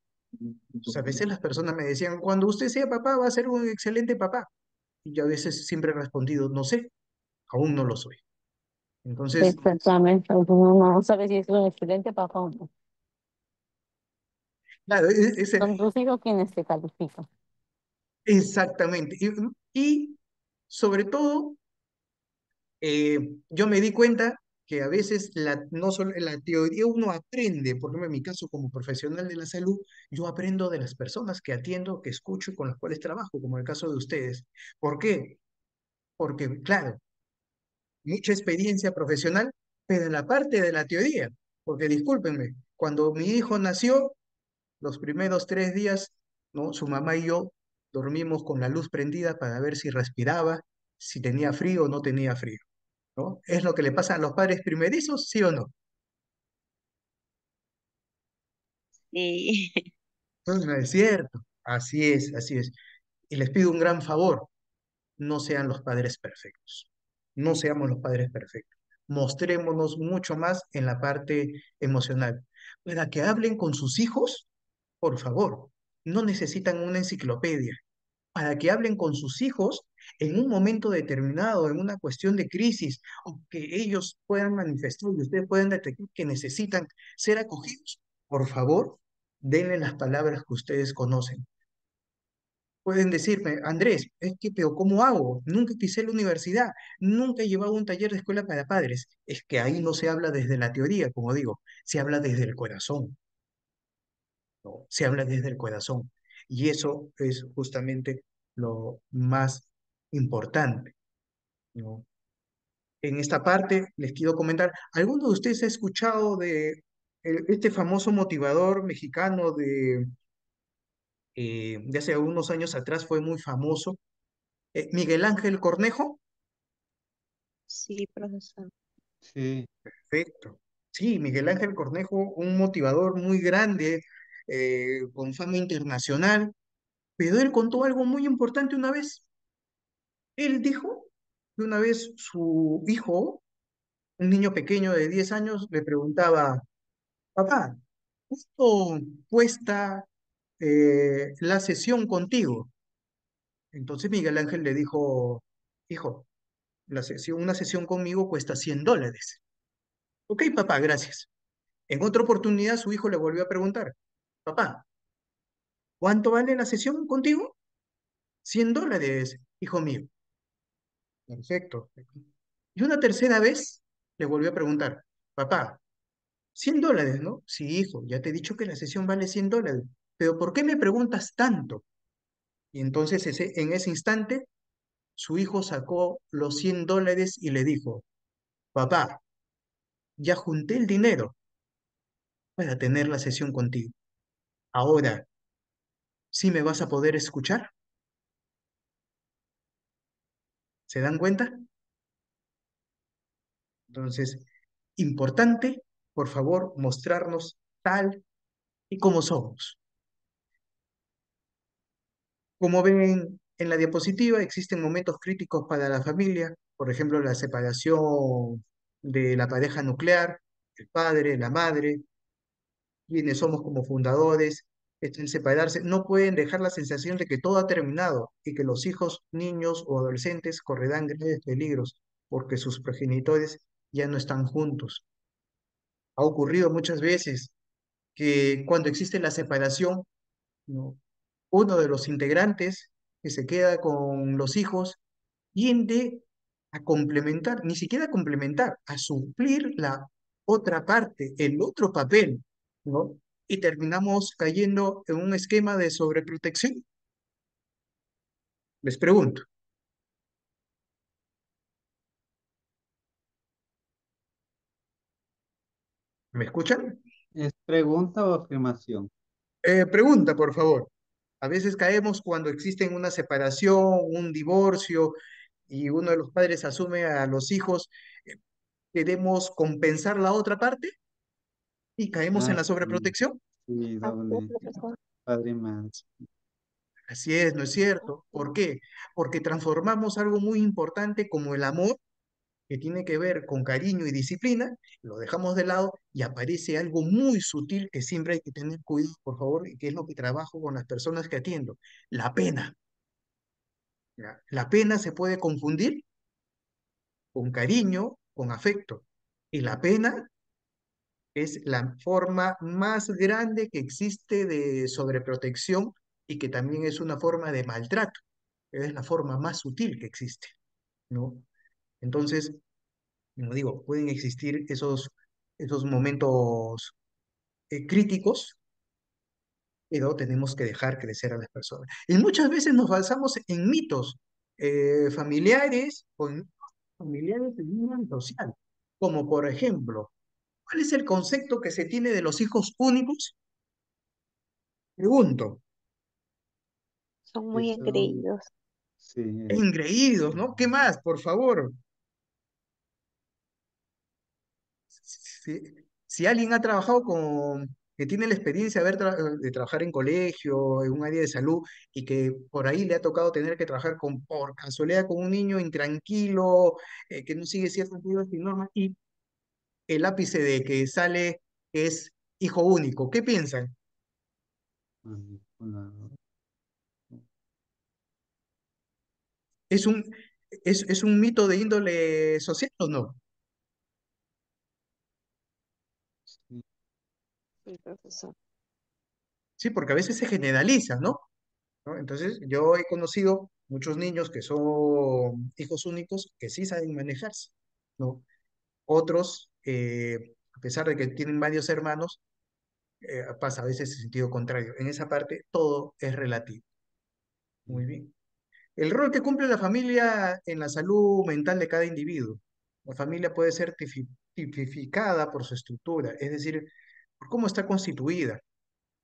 Entonces, a veces las personas me decían, cuando usted sea papá, va a ser un excelente papá. Y yo a veces siempre he respondido, no sé, aún no lo soy. Entonces, Exactamente, uno no sabe si es un excelente papá o no. claro, Son tus hijos quienes te califican. exactamente. Y sobre todo, yo me di cuenta que a veces no solo en la teoría uno aprende, por ejemplo, en mi caso como profesional de la salud, yo aprendo de las personas que atiendo, que escucho y con las cuales trabajo, como el caso de ustedes. ¿Por qué? Porque, claro, mucha experiencia profesional, pero en la parte de la teoría, porque discúlpenme, cuando mi hijo nació, los primeros 3 días, ¿no? Su mamá y yo dormimos con la luz prendida para ver si respiraba, si tenía frío o no tenía frío, ¿no? ¿Es lo que le pasa a los padres primerizos, sí o no? Sí. No es cierto. Así es, así es. Y les pido un gran favor, no sean los padres perfectos. No seamos los padres perfectos. Mostrémonos mucho más en la parte emocional. Para que hablen con sus hijos, por favor, no necesitan una enciclopedia. para que hablen con sus hijos en un momento determinado, en una cuestión de crisis, o que ellos puedan manifestar y ustedes puedan detectar que necesitan ser acogidos. Por favor, denle las palabras que ustedes conocen. Pueden decirme, Andrés, es que, pero ¿cómo hago? Nunca pisé la universidad, nunca he llevado un taller de escuela para padres. Es que ahí no se habla desde la teoría, como digo, se habla desde el corazón, ¿no? Se habla desde el corazón. Y eso es justamente lo más importante, ¿no? En esta parte les quiero comentar, ¿alguno de ustedes ha escuchado de este famoso motivador mexicano de hace unos años atrás? Fue muy famoso, Miguel Ángel Cornejo. Sí, profesor. Sí, Perfecto. Sí, Miguel Ángel Cornejo, un motivador muy grande, con fama internacional, pero él contó algo muy importante una vez. Él dijo que una vez su hijo, un niño pequeño de 10 años, le preguntaba, papá, ¿cuánto cuesta la sesión contigo? Entonces Miguel Ángel le dijo, hijo, una sesión conmigo cuesta $100. Ok, papá, gracias. En otra oportunidad su hijo le volvió a preguntar, papá, ¿cuánto vale la sesión contigo? $100, hijo mío. Perfecto. Y una tercera vez le volvió a preguntar, papá, $100, ¿no? Sí, hijo, ya te he dicho que la sesión vale $100, pero ¿por qué me preguntas tanto? Y entonces en ese instante su hijo sacó los $100 y le dijo, papá, ya junté el dinero para tener la sesión contigo. Ahora, ¿sí me vas a poder escuchar? ¿Se dan cuenta? Entonces, importante, por favor, mostrarnos tal y como somos. Como ven en la diapositiva, existen momentos críticos para la familia, por ejemplo, la separación de la pareja nuclear, el padre, la madre, quienes somos como fundadores, el separarse, no pueden dejar la sensación de que todo ha terminado y que los hijos, niños o adolescentes correrán graves peligros porque sus progenitores ya no están juntos. Ha ocurrido muchas veces que cuando existe la separación, ¿no? Uno de los integrantes que se queda con los hijos tiende a complementar, ni siquiera a complementar, a suplir la otra parte, el otro papel, ¿no? Y terminamos cayendo en un esquema de sobreprotección. Les pregunto, ¿me escuchan? ¿es pregunta o afirmación? Pregunta, por favor. A veces caemos cuando existen una separación, un divorcio, y uno de los padres asume a los hijos. ¿Queremos compensar la otra parte y caemos en Ah, la sí, sobreprotección? sí, Así es, doble, profesor. padre y madre. Así es, ¿no es cierto? ¿Por qué? Porque transformamos algo muy importante como el amor, que tiene que ver con cariño y disciplina, lo dejamos de lado y aparece algo muy sutil que siempre hay que tener cuidado, por favor, y que es lo que trabajo con las personas que atiendo, la pena. ¿Ya? La pena se puede confundir con cariño, con afecto. Y la pena es la forma más grande que existe de sobreprotección y que también es una forma de maltrato. Es la forma más sutil que existe, ¿no? Entonces, como digo, pueden existir esos momentos críticos, pero tenemos que dejar crecer a las personas. Y muchas veces nos basamos en mitos familiares o en mitos familiares en un ámbito social, como por ejemplo, ¿cuál es el concepto que se tiene de los hijos únicos? Pregunto, Son muy Eso, engreídos. sí, engreídos, ¿no? ¿Qué más, por favor? Si, si alguien ha trabajado que tiene la experiencia de trabajar en colegio, en un área de salud, y que por ahí le ha tocado tener que trabajar por casualidad con un niño intranquilo, que no sigue ciertas reglas y normas, y el ápice de que sale que es hijo único, ¿qué piensan? manipulador. ¿Es un, es un mito de índole social o no? Sí, Sí, profesor. Sí, porque a veces se generaliza, ¿no? ¿No? Entonces, yo he conocido muchos niños que son hijos únicos que sí saben manejarse, ¿no? Otros, a pesar de que tienen varios hermanos, pasa a veces el sentido contrario. En esa parte, todo es relativo. Muy sí. bien. El rol que cumple la familia en la salud mental de cada individuo. La familia puede ser tipificada por su estructura, es decir, por cómo está constituida,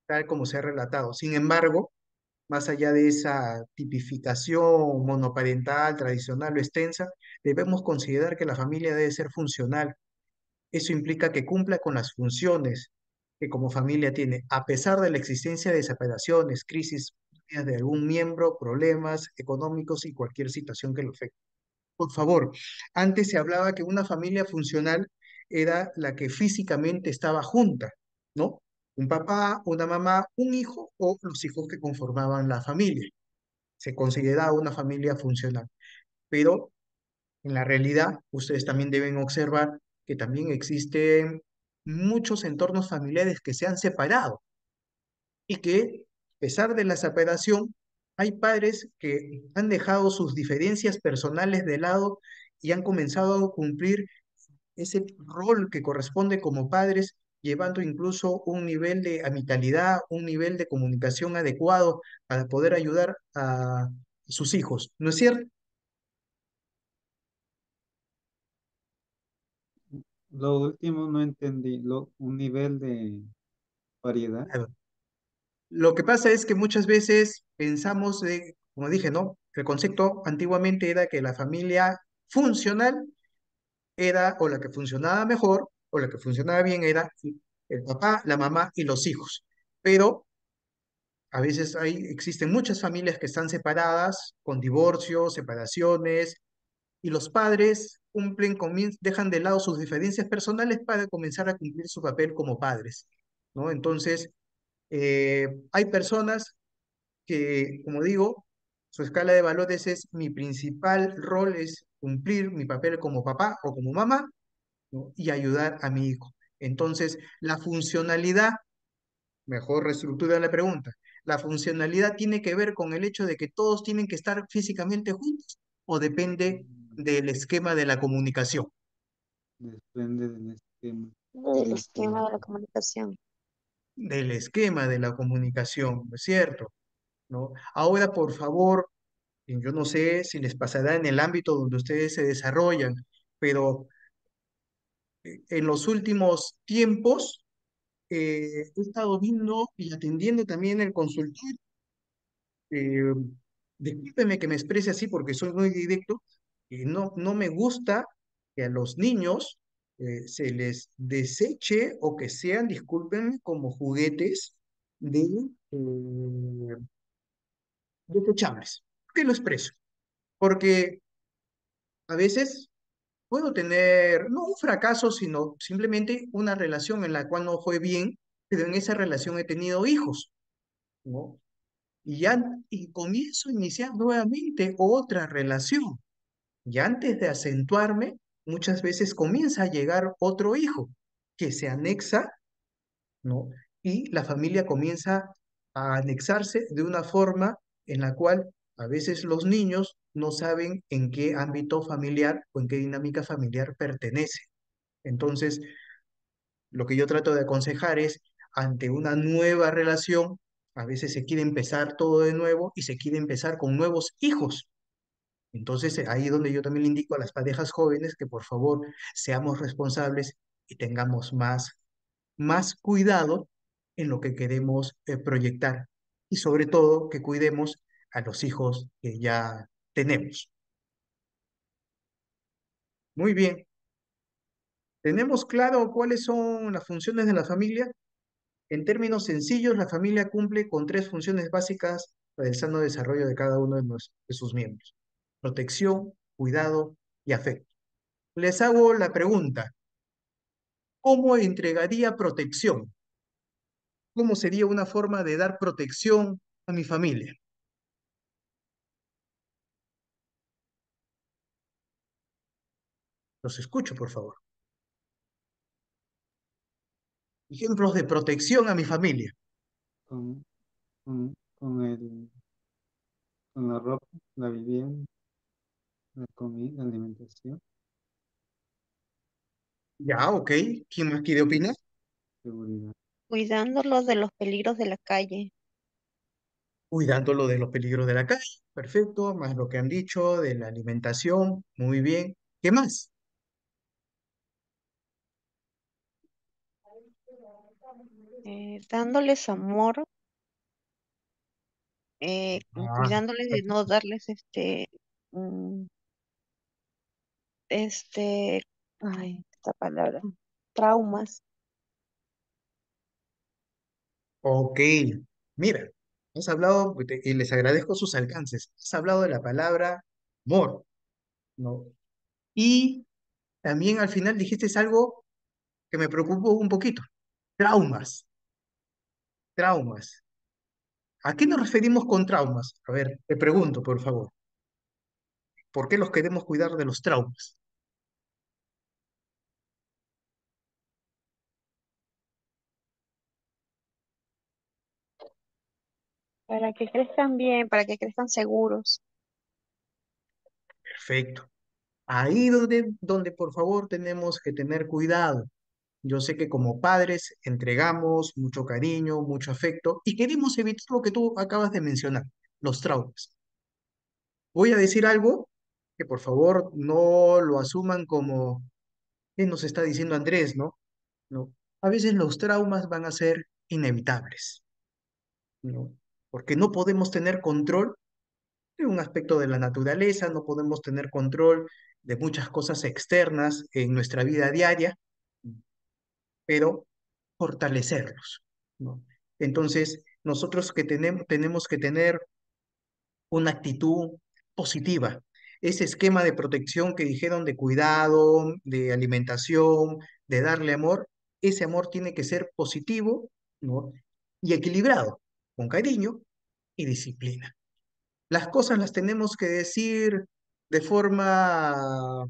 tal como se ha relatado. Sin embargo, más allá de esa tipificación monoparental, tradicional o extensa, debemos considerar que la familia debe ser funcional. Eso implica que cumpla con las funciones que como familia tiene, a pesar de la existencia de separaciones, crisis de algún miembro, problemas económicos y cualquier situación que lo afecte. Por favor, antes se hablaba que una familia funcional era la que físicamente estaba junta, ¿no? Un papá, una mamá, un hijo o los hijos que conformaban la familia. Se consideraba una familia funcional. Pero en la realidad, ustedes también deben observar que también existen muchos entornos familiares que se han separado y que, a pesar de la separación, hay padres que han dejado sus diferencias personales de lado y han comenzado a cumplir ese rol que corresponde como padres, llevando incluso un nivel de amicalidad, un nivel de comunicación adecuado para poder ayudar a sus hijos. ¿No es cierto? Lo último no entendí, un nivel de variedad. Claro. Lo que pasa es que muchas veces pensamos, como dije, ¿no? El concepto antiguamente era que la familia funcional era o la que funcionaba mejor o la que funcionaba bien era el papá, la mamá y los hijos. Pero a veces existen muchas familias que están separadas, con divorcios, separaciones, y los padres dejan de lado sus diferencias personales para comenzar a cumplir su papel como padres, ¿no? Entonces, hay personas que, como digo, su escala de valores es mi principal rol es cumplir mi papel como papá o como mamá, ¿no? Y ayudar a mi hijo. Entonces, la funcionalidad, mejor reestructura la pregunta, ¿la funcionalidad tiene que ver con el hecho de que todos tienen que estar físicamente juntos o depende Mm, del esquema de la comunicación? Depende del esquema de Del la esquema de la comunicación. comunicación. Del esquema de la comunicación, ¿no es cierto? ¿No? Ahora, por favor, yo no sé si les pasará en el ámbito donde ustedes se desarrollan, pero en los últimos tiempos he estado viendo y atendiendo también el consultorio. eh, Discúlpeme que me exprese así porque soy muy directo, y no me gusta que a los niños se les deseche o que sean, discúlpenme, como juguetes de, desechables. ¿Por qué lo expreso? Porque a veces puedo tener, no un fracaso, sino simplemente una relación en la cual no fue bien, pero en esa relación he tenido hijos, ¿no? Y comienzo a iniciar nuevamente otra relación. Y antes de acentuarme, muchas veces comienza a llegar otro hijo que se anexa, ¿no? Y la familia comienza a anexarse de una forma en la cual a veces los niños no saben en qué ámbito familiar o en qué dinámica familiar pertenece. Entonces, lo que yo trato de aconsejar es, ante una nueva relación, a veces se quiere empezar todo de nuevo y se quiere empezar con nuevos hijos. Entonces, ahí es donde yo también le indico a las parejas jóvenes que por favor seamos responsables y tengamos más cuidado en lo que queremos proyectar y sobre todo que cuidemos a los hijos que ya tenemos. Muy bien, ¿tenemos claro cuáles son las funciones de la familia? En términos sencillos, la familia cumple con tres funciones básicas para el sano desarrollo de cada uno de sus miembros: protección, cuidado y afecto. Les hago la pregunta, ¿cómo entregaría protección? ¿Cómo sería una forma de dar protección a mi familia? Los escucho, por favor. Ejemplos de protección a mi familia. con, con la ropa, la vivienda, la comida, la alimentación, Ya, ok. ¿Quién más quiere opinar? seguridad. Cuidándolos de los peligros de la calle. Cuidándolo de los peligros de la calle. Perfecto. Más lo que han dicho de la alimentación. Muy bien. ¿Qué más? Dándoles amor, Ah, cuidándoles de no darles mm, este, ay, esta palabra, traumas. ok. Mira, has hablado, y les agradezco sus alcances. Has hablado de la palabra amor, ¿no? Y también al final dijiste algo que me preocupó un poquito. Traumas, traumas. ¿A qué nos referimos con traumas? A ver, te pregunto, por favor, ¿por qué los queremos cuidar de los traumas? Para que crezcan bien, para que crezcan seguros. Perfecto. Ahí donde por favor tenemos que tener cuidado. Yo sé que como padres entregamos mucho cariño, mucho afecto y queremos evitar lo que tú acabas de mencionar, los traumas. Voy a decir algo que por favor no lo asuman como ¿qué nos está diciendo Andrés, no? No. A veces los traumas van a ser inevitables, ¿no? Porque no podemos tener control de un aspecto de la naturaleza, no podemos tener control de muchas cosas externas en nuestra vida diaria, pero fortalecerlos, ¿no? Entonces, nosotros que tenemos que tener una actitud positiva. Ese esquema de protección que dijeron de cuidado, de alimentación, de darle amor, ese amor tiene que ser positivo, ¿no? Y equilibrado, con cariño y disciplina. Las cosas las tenemos que decir de forma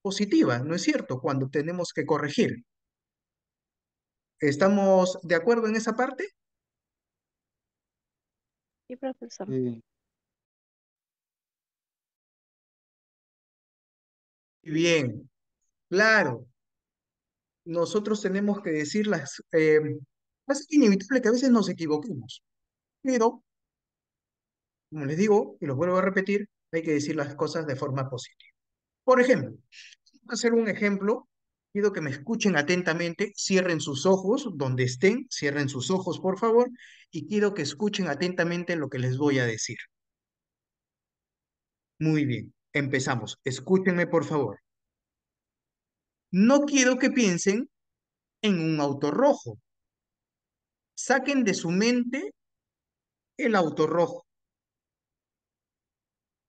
positiva, ¿no es cierto? Cuando tenemos que corregir. ¿Estamos de acuerdo en esa parte? Sí, profesor. Sí, Bien, claro, nosotros tenemos que decir es inevitable que a veces nos equivoquemos, pero, como les digo, y los vuelvo a repetir, hay que decir las cosas de forma positiva. Por ejemplo, voy a hacer un ejemplo, pido que me escuchen atentamente, cierren sus ojos donde estén, cierren sus ojos, por favor, y quiero que escuchen atentamente lo que les voy a decir. Muy bien, empezamos. Escúchenme, por favor. No quiero que piensen en un auto rojo. Saquen de su mente el auto rojo.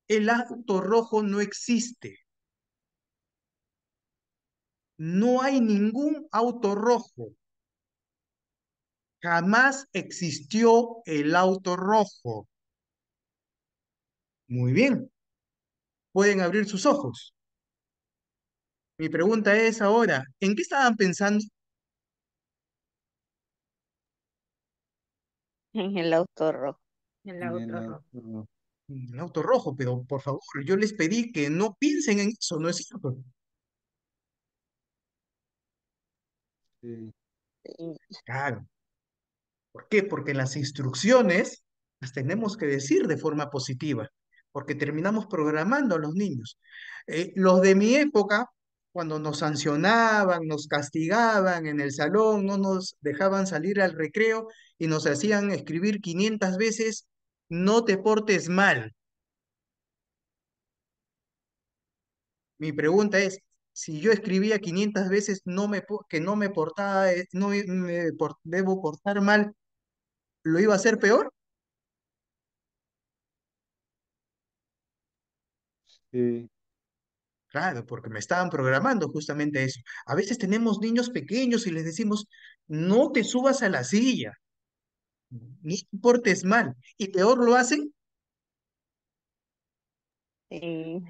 El auto rojo no existe. No hay ningún auto rojo. Jamás existió el auto rojo. Muy bien. Pueden abrir sus ojos. Mi pregunta es ahora, ¿en qué estaban pensando? En el auto rojo. en el auto, En el auto rojo, pero por favor, yo les pedí que no piensen en eso, ¿no es cierto? sí, Sí. Claro. ¿Por qué? Porque las instrucciones las tenemos que decir de forma positiva, porque terminamos programando a los niños. Los de mi época, cuando nos sancionaban, nos castigaban en el salón, no nos dejaban salir al recreo y nos hacían escribir 500 veces, no te portes mal. Mi pregunta es, si yo escribía 500 veces que no me portaba, debo portar mal, ¿lo iba a hacer peor? sí, Claro, porque me estaban programando justamente eso. A veces tenemos niños pequeños y les decimos, no te subas a la silla, ni te portes mal. Y peor lo hacen. Sí.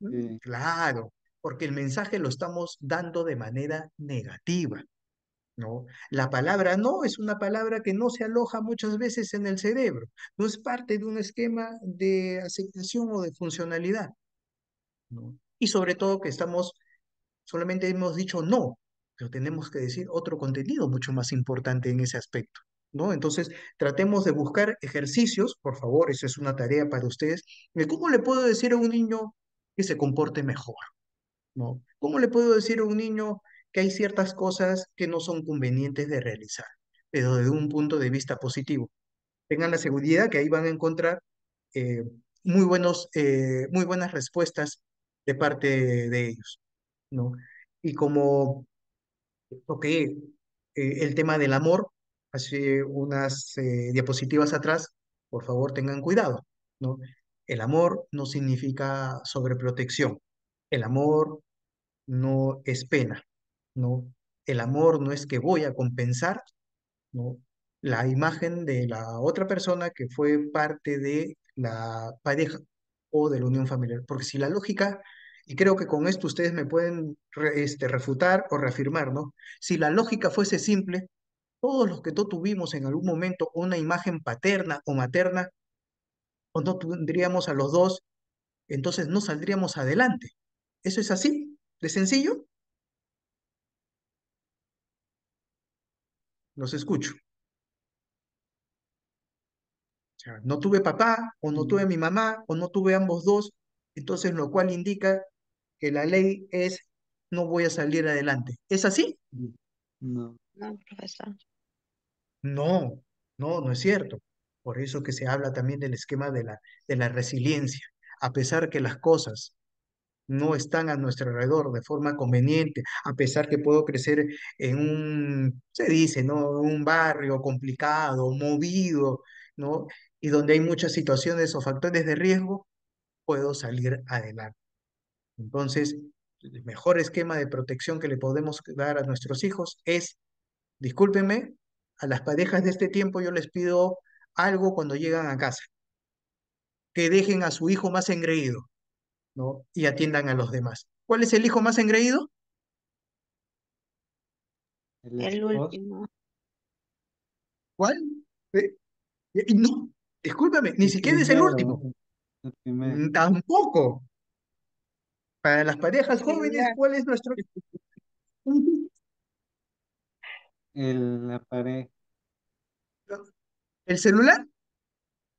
Mm, sí, claro. porque el mensaje lo estamos dando de manera negativa, ¿no? La palabra no es una palabra que no se aloja muchas veces en el cerebro, no es parte de un esquema de aceptación o de funcionalidad, ¿no? Y sobre todo que solamente hemos dicho no, pero tenemos que decir otro contenido mucho más importante en ese aspecto, ¿no? Entonces, tratemos de buscar ejercicios, por favor, esa es una tarea para ustedes, de cómo le puedo decir a un niño que se comporte mejor, ¿no? ¿Cómo le puedo decir a un niño que hay ciertas cosas que no son convenientes de realizar, pero desde un punto de vista positivo? Tengan la seguridad que ahí van a encontrar eh, muy buenas respuestas de parte de ellos, ¿no? Y como toqué el tema del amor hace unas diapositivas atrás, por favor tengan cuidado, ¿no? El amor no significa sobreprotección. El amor no es pena, ¿no? El amor no es que voy a compensar, ¿no? La imagen de la otra persona que fue parte de la pareja o de la unión familiar. Porque si la lógica, y creo que con esto ustedes me pueden refutar o reafirmar, ¿no? Si la lógica fuese simple, todos los que no tuvimos en algún momento una imagen paterna o materna, o no tendríamos a los dos, entonces no saldríamos adelante. ¿Eso es así? ¿De sencillo? Los escucho. O sea, no tuve papá, o no tuve Mm, mi mamá, o no tuve ambos dos, entonces lo cual indica que la ley es no voy a salir adelante. ¿Es así? mm, no, No, profesor. No, no es cierto. Por eso que se habla también del esquema de la resiliencia. A pesar que las cosas no están a nuestro alrededor de forma conveniente, a pesar que puedo crecer en se dice, ¿no? Un barrio complicado, movido, ¿no? Y donde hay muchas situaciones o factores de riesgo, puedo salir adelante. Entonces, el mejor esquema de protección que le podemos dar a nuestros hijos es, discúlpenme, a las parejas de este tiempo yo les pido algo cuando llegan a casa, que dejen a su hijo más engreído, ¿no? Y atiendan a los demás. ¿Cuál es el hijo más engreído? el El esposo, último. ¿Cuál? No, discúlpame, ni el siquiera es el primero, último. el primero, Tampoco. Para las El parejas jóvenes, celular. ¿cuál es nuestro? la pareja, ¿El celular?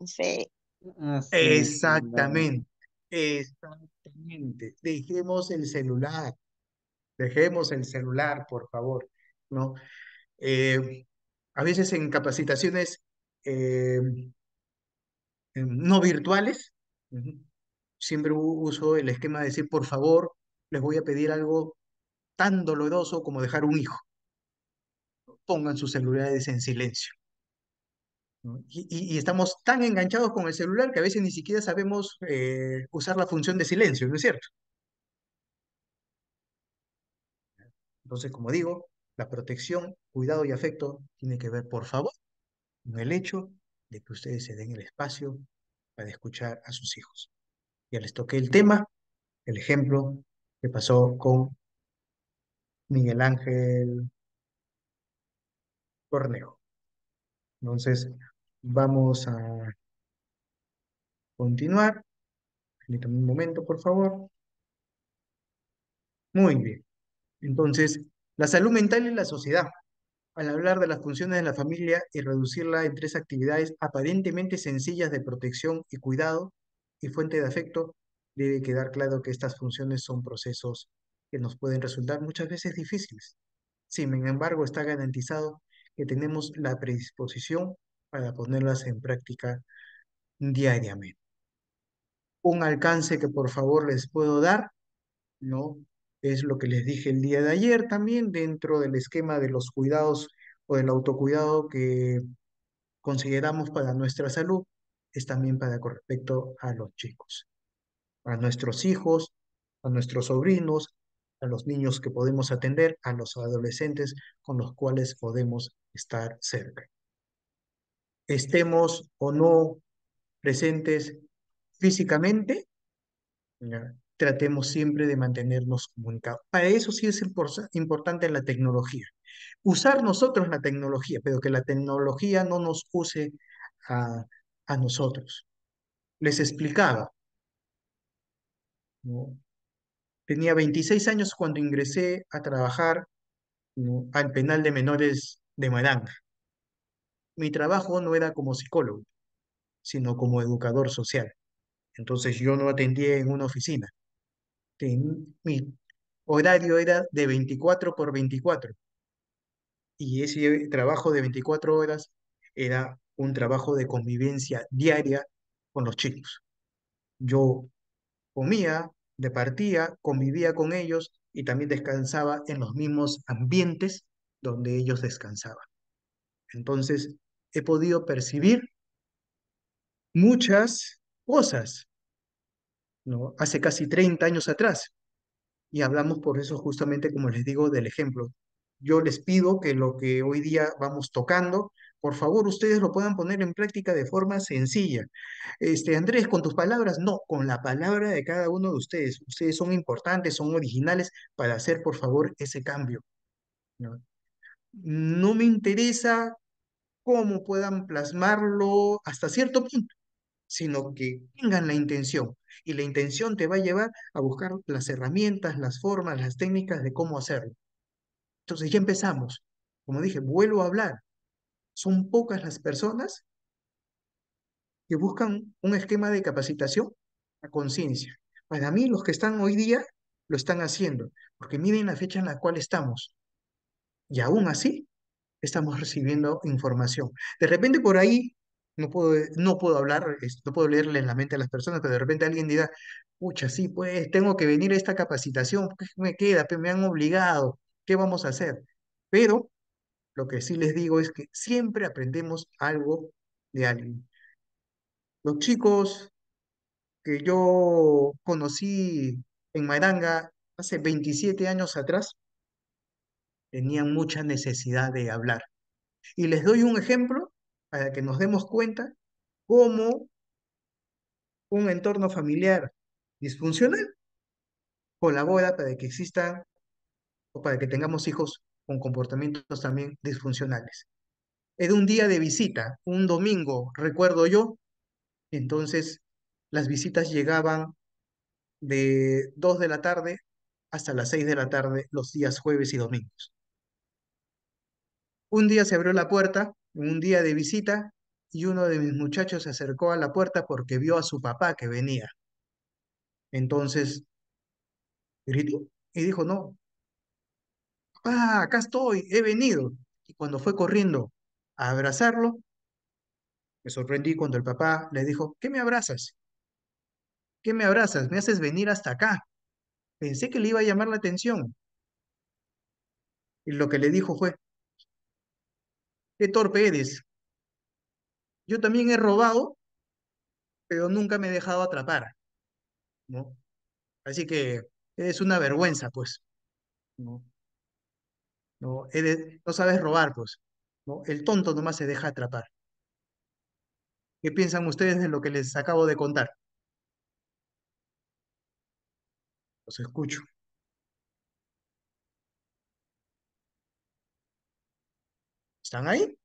Sí. ah, sí, el celular, Exactamente, exactamente. Dejemos el celular, por favor, ¿no? A veces en capacitaciones eh, no virtuales, ujú, siempre uso el esquema de decir, por favor, les voy a pedir algo tan doloroso como dejar un hijo. Pongan sus celulares en silencio, ¿no? Y estamos tan enganchados con el celular que a veces ni siquiera sabemos usar la función de silencio, ¿no es cierto? Entonces, como digo, la protección, cuidado y afecto tiene que ver, por favor, con el hecho de que ustedes se den el espacio para escuchar a sus hijos. Ya les toqué el tema, el ejemplo que pasó con Miguel Ángel Cornejo. Entonces, vamos a continuar. Permítame un momento, por favor. Muy bien. Entonces, la salud mental en la sociedad. Al hablar de las funciones de la familia y reducirla en tres actividades aparentemente sencillas de protección y cuidado y fuente de afecto, debe quedar claro que estas funciones son procesos que nos pueden resultar muchas veces difíciles. Sin embargo, está garantizado que tenemos la predisposición para ponerlas en práctica diariamente. Un alcance que por favor les puedo dar, ¿no? Es lo que les dije el día de ayer también dentro del esquema de los cuidados o del autocuidado que consideramos para nuestra salud, es también para con respecto a los chicos, a nuestros hijos, a nuestros sobrinos, a los niños que podemos atender, a los adolescentes con los cuales podemos estar cerca. Estemos o no presentes físicamente, ¿ya? tratemos siempre de mantenernos comunicados. Para eso sí es importante la tecnología. Usar nosotros la tecnología, pero que la tecnología no nos use a, a nosotros. Les explicaba, ¿no? Tenía 26 años cuando ingresé a trabajar, ¿no?, al penal de menores de Maranga. Mi trabajo no era como psicólogo, sino como educador social. Entonces yo no atendía en una oficina. Mi horario era de 24 por 24 y ese trabajo de 24 horas era un trabajo de convivencia diaria con los chicos. Yo comía, departía, convivía con ellos y también descansaba en los mismos ambientes donde ellos descansaban. Entonces, he podido percibir muchas cosas, ¿no? Hace casi 30 años atrás. Y hablamos por eso justamente, como les digo, del ejemplo. Yo les pido que lo que hoy día vamos tocando, por favor, ustedes lo puedan poner en práctica de forma sencilla. Andrés, con tus palabras, no, con la palabra de cada uno de ustedes. Ustedes son importantes, son originales para hacer, por favor, ese cambio, ¿no? No me interesa cómo puedan plasmarlo hasta cierto punto, sino que tengan la intención. Y la intención te va a llevar a buscar las herramientas, las formas, las técnicas de cómo hacerlo. Entonces ya empezamos. Como dije, vuelvo a hablar. Son pocas las personas que buscan un esquema de capacitación a conciencia. Para mí, los que están hoy día lo están haciendo, porque miren la fecha en la cual estamos. Y aún así, estamos recibiendo información. De repente por ahí, no puedo hablar, no puedo leerle en la mente a las personas, pero de repente alguien dirá, pucha, sí, pues tengo que venir a esta capacitación, ¿qué me queda? Me han obligado, ¿qué vamos a hacer? Pero lo que sí les digo es que siempre aprendemos algo de alguien. Los chicos que yo conocí en Maranga hace 27 años atrás tenían mucha necesidad de hablar. Y les doy un ejemplo para que nos demos cuenta cómo un entorno familiar disfuncional colabora para que existan o para que tengamos hijos con comportamientos también disfuncionales. Era un día de visita, un domingo, recuerdo yo, entonces las visitas llegaban de 2 de la tarde hasta las 6 de la tarde los días jueves y domingos. Un día se abrió la puerta, en un día de visita, y uno de mis muchachos se acercó a la puerta porque vio a su papá que venía. Entonces gritó y dijo, no, papá, acá estoy, he venido. Y cuando fue corriendo a abrazarlo, me sorprendí cuando el papá le dijo, ¿qué me abrazas? ¿Qué me abrazas? Me haces venir hasta acá. Pensé que le iba a llamar la atención. Y lo que le dijo fue, qué torpe eres. Yo también he robado, pero nunca me he dejado atrapar, ¿no? Así que eres una vergüenza, pues, ¿no? No, no sabes robar, pues, ¿no? El tonto nomás se deja atrapar. ¿Qué piensan ustedes de lo que les acabo de contar? Los escucho. ¿Están ahí?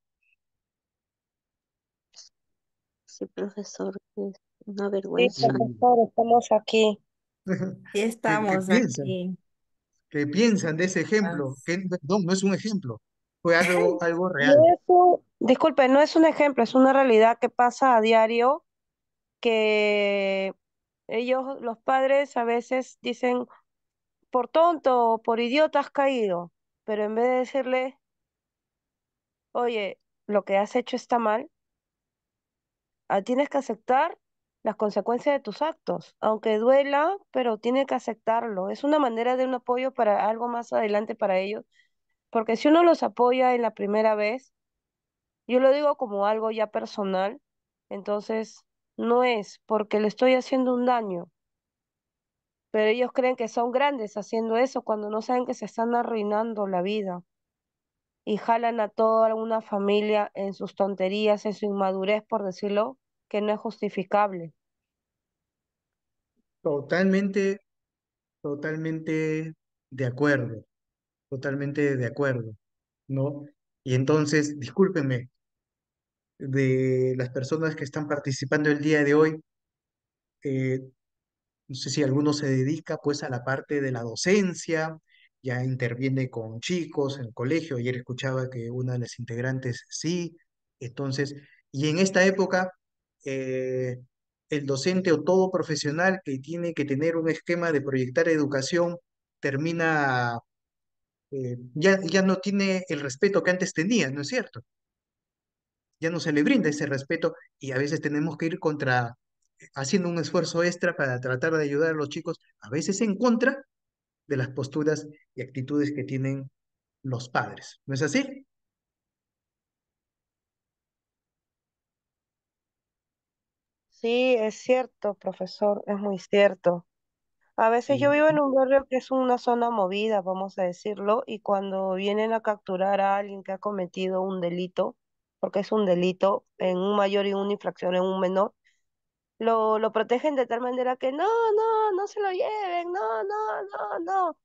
Sí, profesor, es una Sí, vergüenza. Sí. profesor, estamos aquí. Sí ¿Qué estamos piensan? aquí. ¿Qué piensan de ese ejemplo? As- No es un ejemplo, fue algo No real. es disculpe, no es un ejemplo, es una realidad que pasa a diario, que ellos, los padres, a veces dicen, por tonto o por idiota has caído, pero en vez de decirle, oye, lo que has hecho está mal, tienes que aceptar las consecuencias de tus actos, aunque duela, pero tiene que aceptarlo. Es una manera de un apoyo para algo más adelante para ellos, porque si uno los apoya en la primera vez, yo lo digo como algo ya personal, entonces no es porque le estoy haciendo un daño, pero ellos creen que son grandes haciendo eso cuando no saben que se están arruinando la vida y jalan a toda una familia en sus tonterías, en su inmadurez, por decirlo, que no es justificable. Totalmente totalmente de acuerdo, totalmente de acuerdo, ¿no? Y entonces, discúlpenme, de las personas que están participando el día de hoy, eh, no sé si alguno se dedica pues a la parte de la docencia, ya interviene con chicos en el colegio. Ayer escuchaba que una de las integrantes sí. Entonces, y en esta época, eh, el docente o todo profesional que tiene que tener un esquema de proyectar educación termina, ya no tiene el respeto que antes tenía, ¿no es cierto? Ya no se le brinda ese respeto y a veces tenemos que ir contra, haciendo un esfuerzo extra para tratar de ayudar a los chicos, a veces en contra de las posturas y actitudes que tienen los padres. ¿No es así? Sí, es cierto, profesor, es muy cierto. A veces yo Sí. vivo en un barrio que es una zona movida, vamos a decirlo, y cuando vienen a capturar a alguien que ha cometido un delito, porque es un delito en un mayor y una infracción en un menor, lo protegen de tal manera que no se lo lleven, no.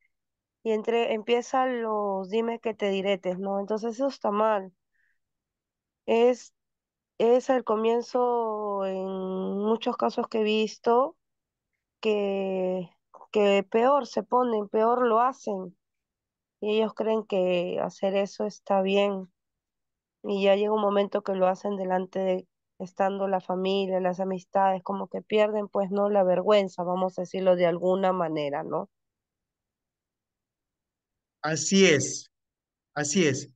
Y empiezan los dime que te diretes, ¿no? Entonces eso está mal. Es, es el comienzo en muchos casos que he visto que, que peor se ponen, peor lo hacen. Y ellos creen que hacer eso está bien. Y ya llega un momento que lo hacen delante de, estando la familia, las amistades, como que pierden, pues, ¿no? La vergüenza, vamos a decirlo de alguna manera, ¿no? Así es, así es.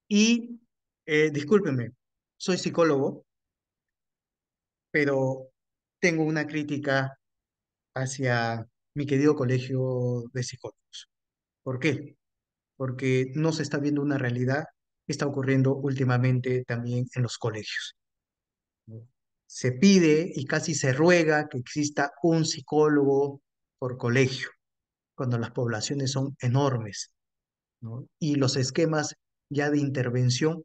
Y discúlpeme, soy psicólogo, pero tengo una crítica hacia mi querido colegio de psicólogos. ¿Por qué? Porque no se está viendo una realidad que está ocurriendo últimamente también en los colegios. Se pide y casi se ruega que exista un psicólogo por colegio, cuando las poblaciones son enormes, ¿no? Y los esquemas ya de intervención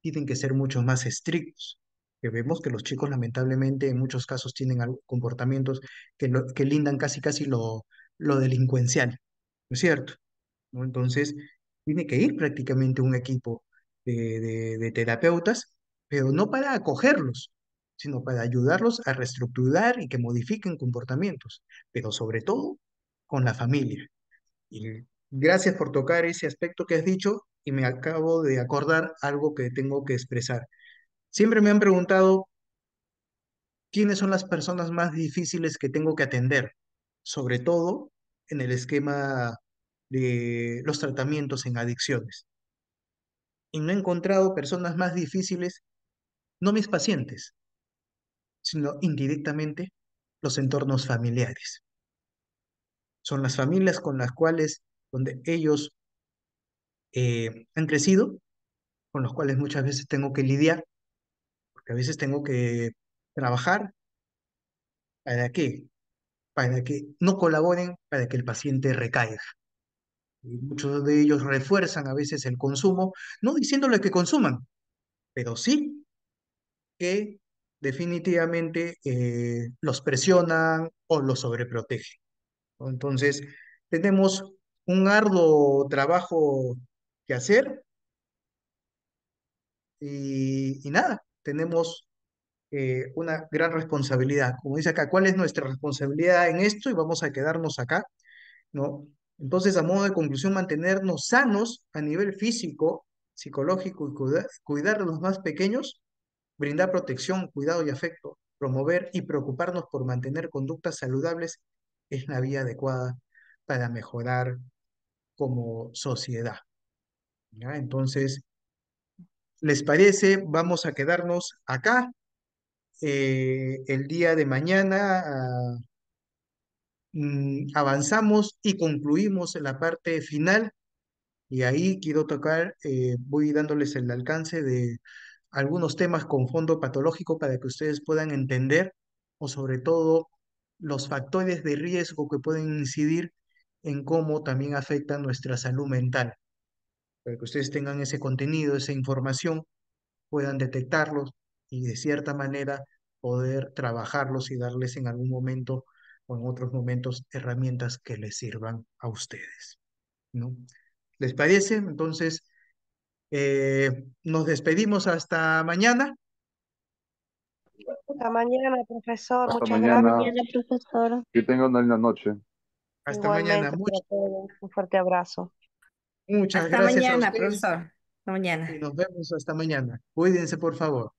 tienen que ser mucho más estrictos. Que vemos que los chicos lamentablemente en muchos casos tienen comportamientos que lindan casi lo delincuencial, ¿no es cierto? ¿No? Entonces, tiene que ir prácticamente un equipo de terapeutas, pero no para acogerlos, sino para ayudarlos a reestructurar y que modifiquen comportamientos, pero sobre todo con la familia. Y gracias por tocar ese aspecto que has dicho y me acabo de acordar algo que tengo que expresar. Siempre me han preguntado quiénes son las personas más difíciles que tengo que atender, sobre todo en el esquema de los tratamientos en adicciones. Y no he encontrado personas más difíciles, no mis pacientes, sino indirectamente los entornos familiares. Son las familias con las cuales, donde ellos han crecido, con los cuales muchas veces tengo que lidiar, porque a veces tengo que trabajar. ¿Para qué? Para que no colaboren, para que el paciente recaiga. Y muchos de ellos refuerzan a veces el consumo, no diciéndole que consuman, pero sí que definitivamente los presionan o los sobreprotegen, ¿no? Entonces, tenemos un arduo trabajo que hacer y nada, tenemos una gran responsabilidad. Como dice acá, ¿cuál es nuestra responsabilidad en esto? Y vamos a quedarnos acá, ¿no? Entonces, a modo de conclusión, mantenernos sanos a nivel físico, psicológico y cuidar de los más pequeños, brindar protección, cuidado y afecto, promover y preocuparnos por mantener conductas saludables es la vía adecuada para mejorar como sociedad, ¿ya? Entonces, ¿les parece? Vamos a quedarnos acá. El día de mañana avanzamos y concluimos la parte final y ahí quiero tocar, voy dándoles el alcance de algunos temas con fondo patológico para que ustedes puedan entender o sobre todo los factores de riesgo que pueden incidir en cómo también afecta nuestra salud mental, para que ustedes tengan ese contenido, esa información, puedan detectarlos y de cierta manera poder trabajarlos y darles en algún momento o en otros momentos herramientas que les sirvan a ustedes, ¿no? ¿Les parece? Entonces, nos despedimos hasta mañana. Hasta mañana, profesor. Hasta Muchas Hasta mañana. gracias. mañana, profesora. Que tengan una linda noche. Hasta mañana. Igualmente para todos. Un fuerte abrazo. Muchas Hasta gracias a mañana, ustedes profesor. Hasta y mañana. nos vemos hasta mañana. Cuídense, por favor.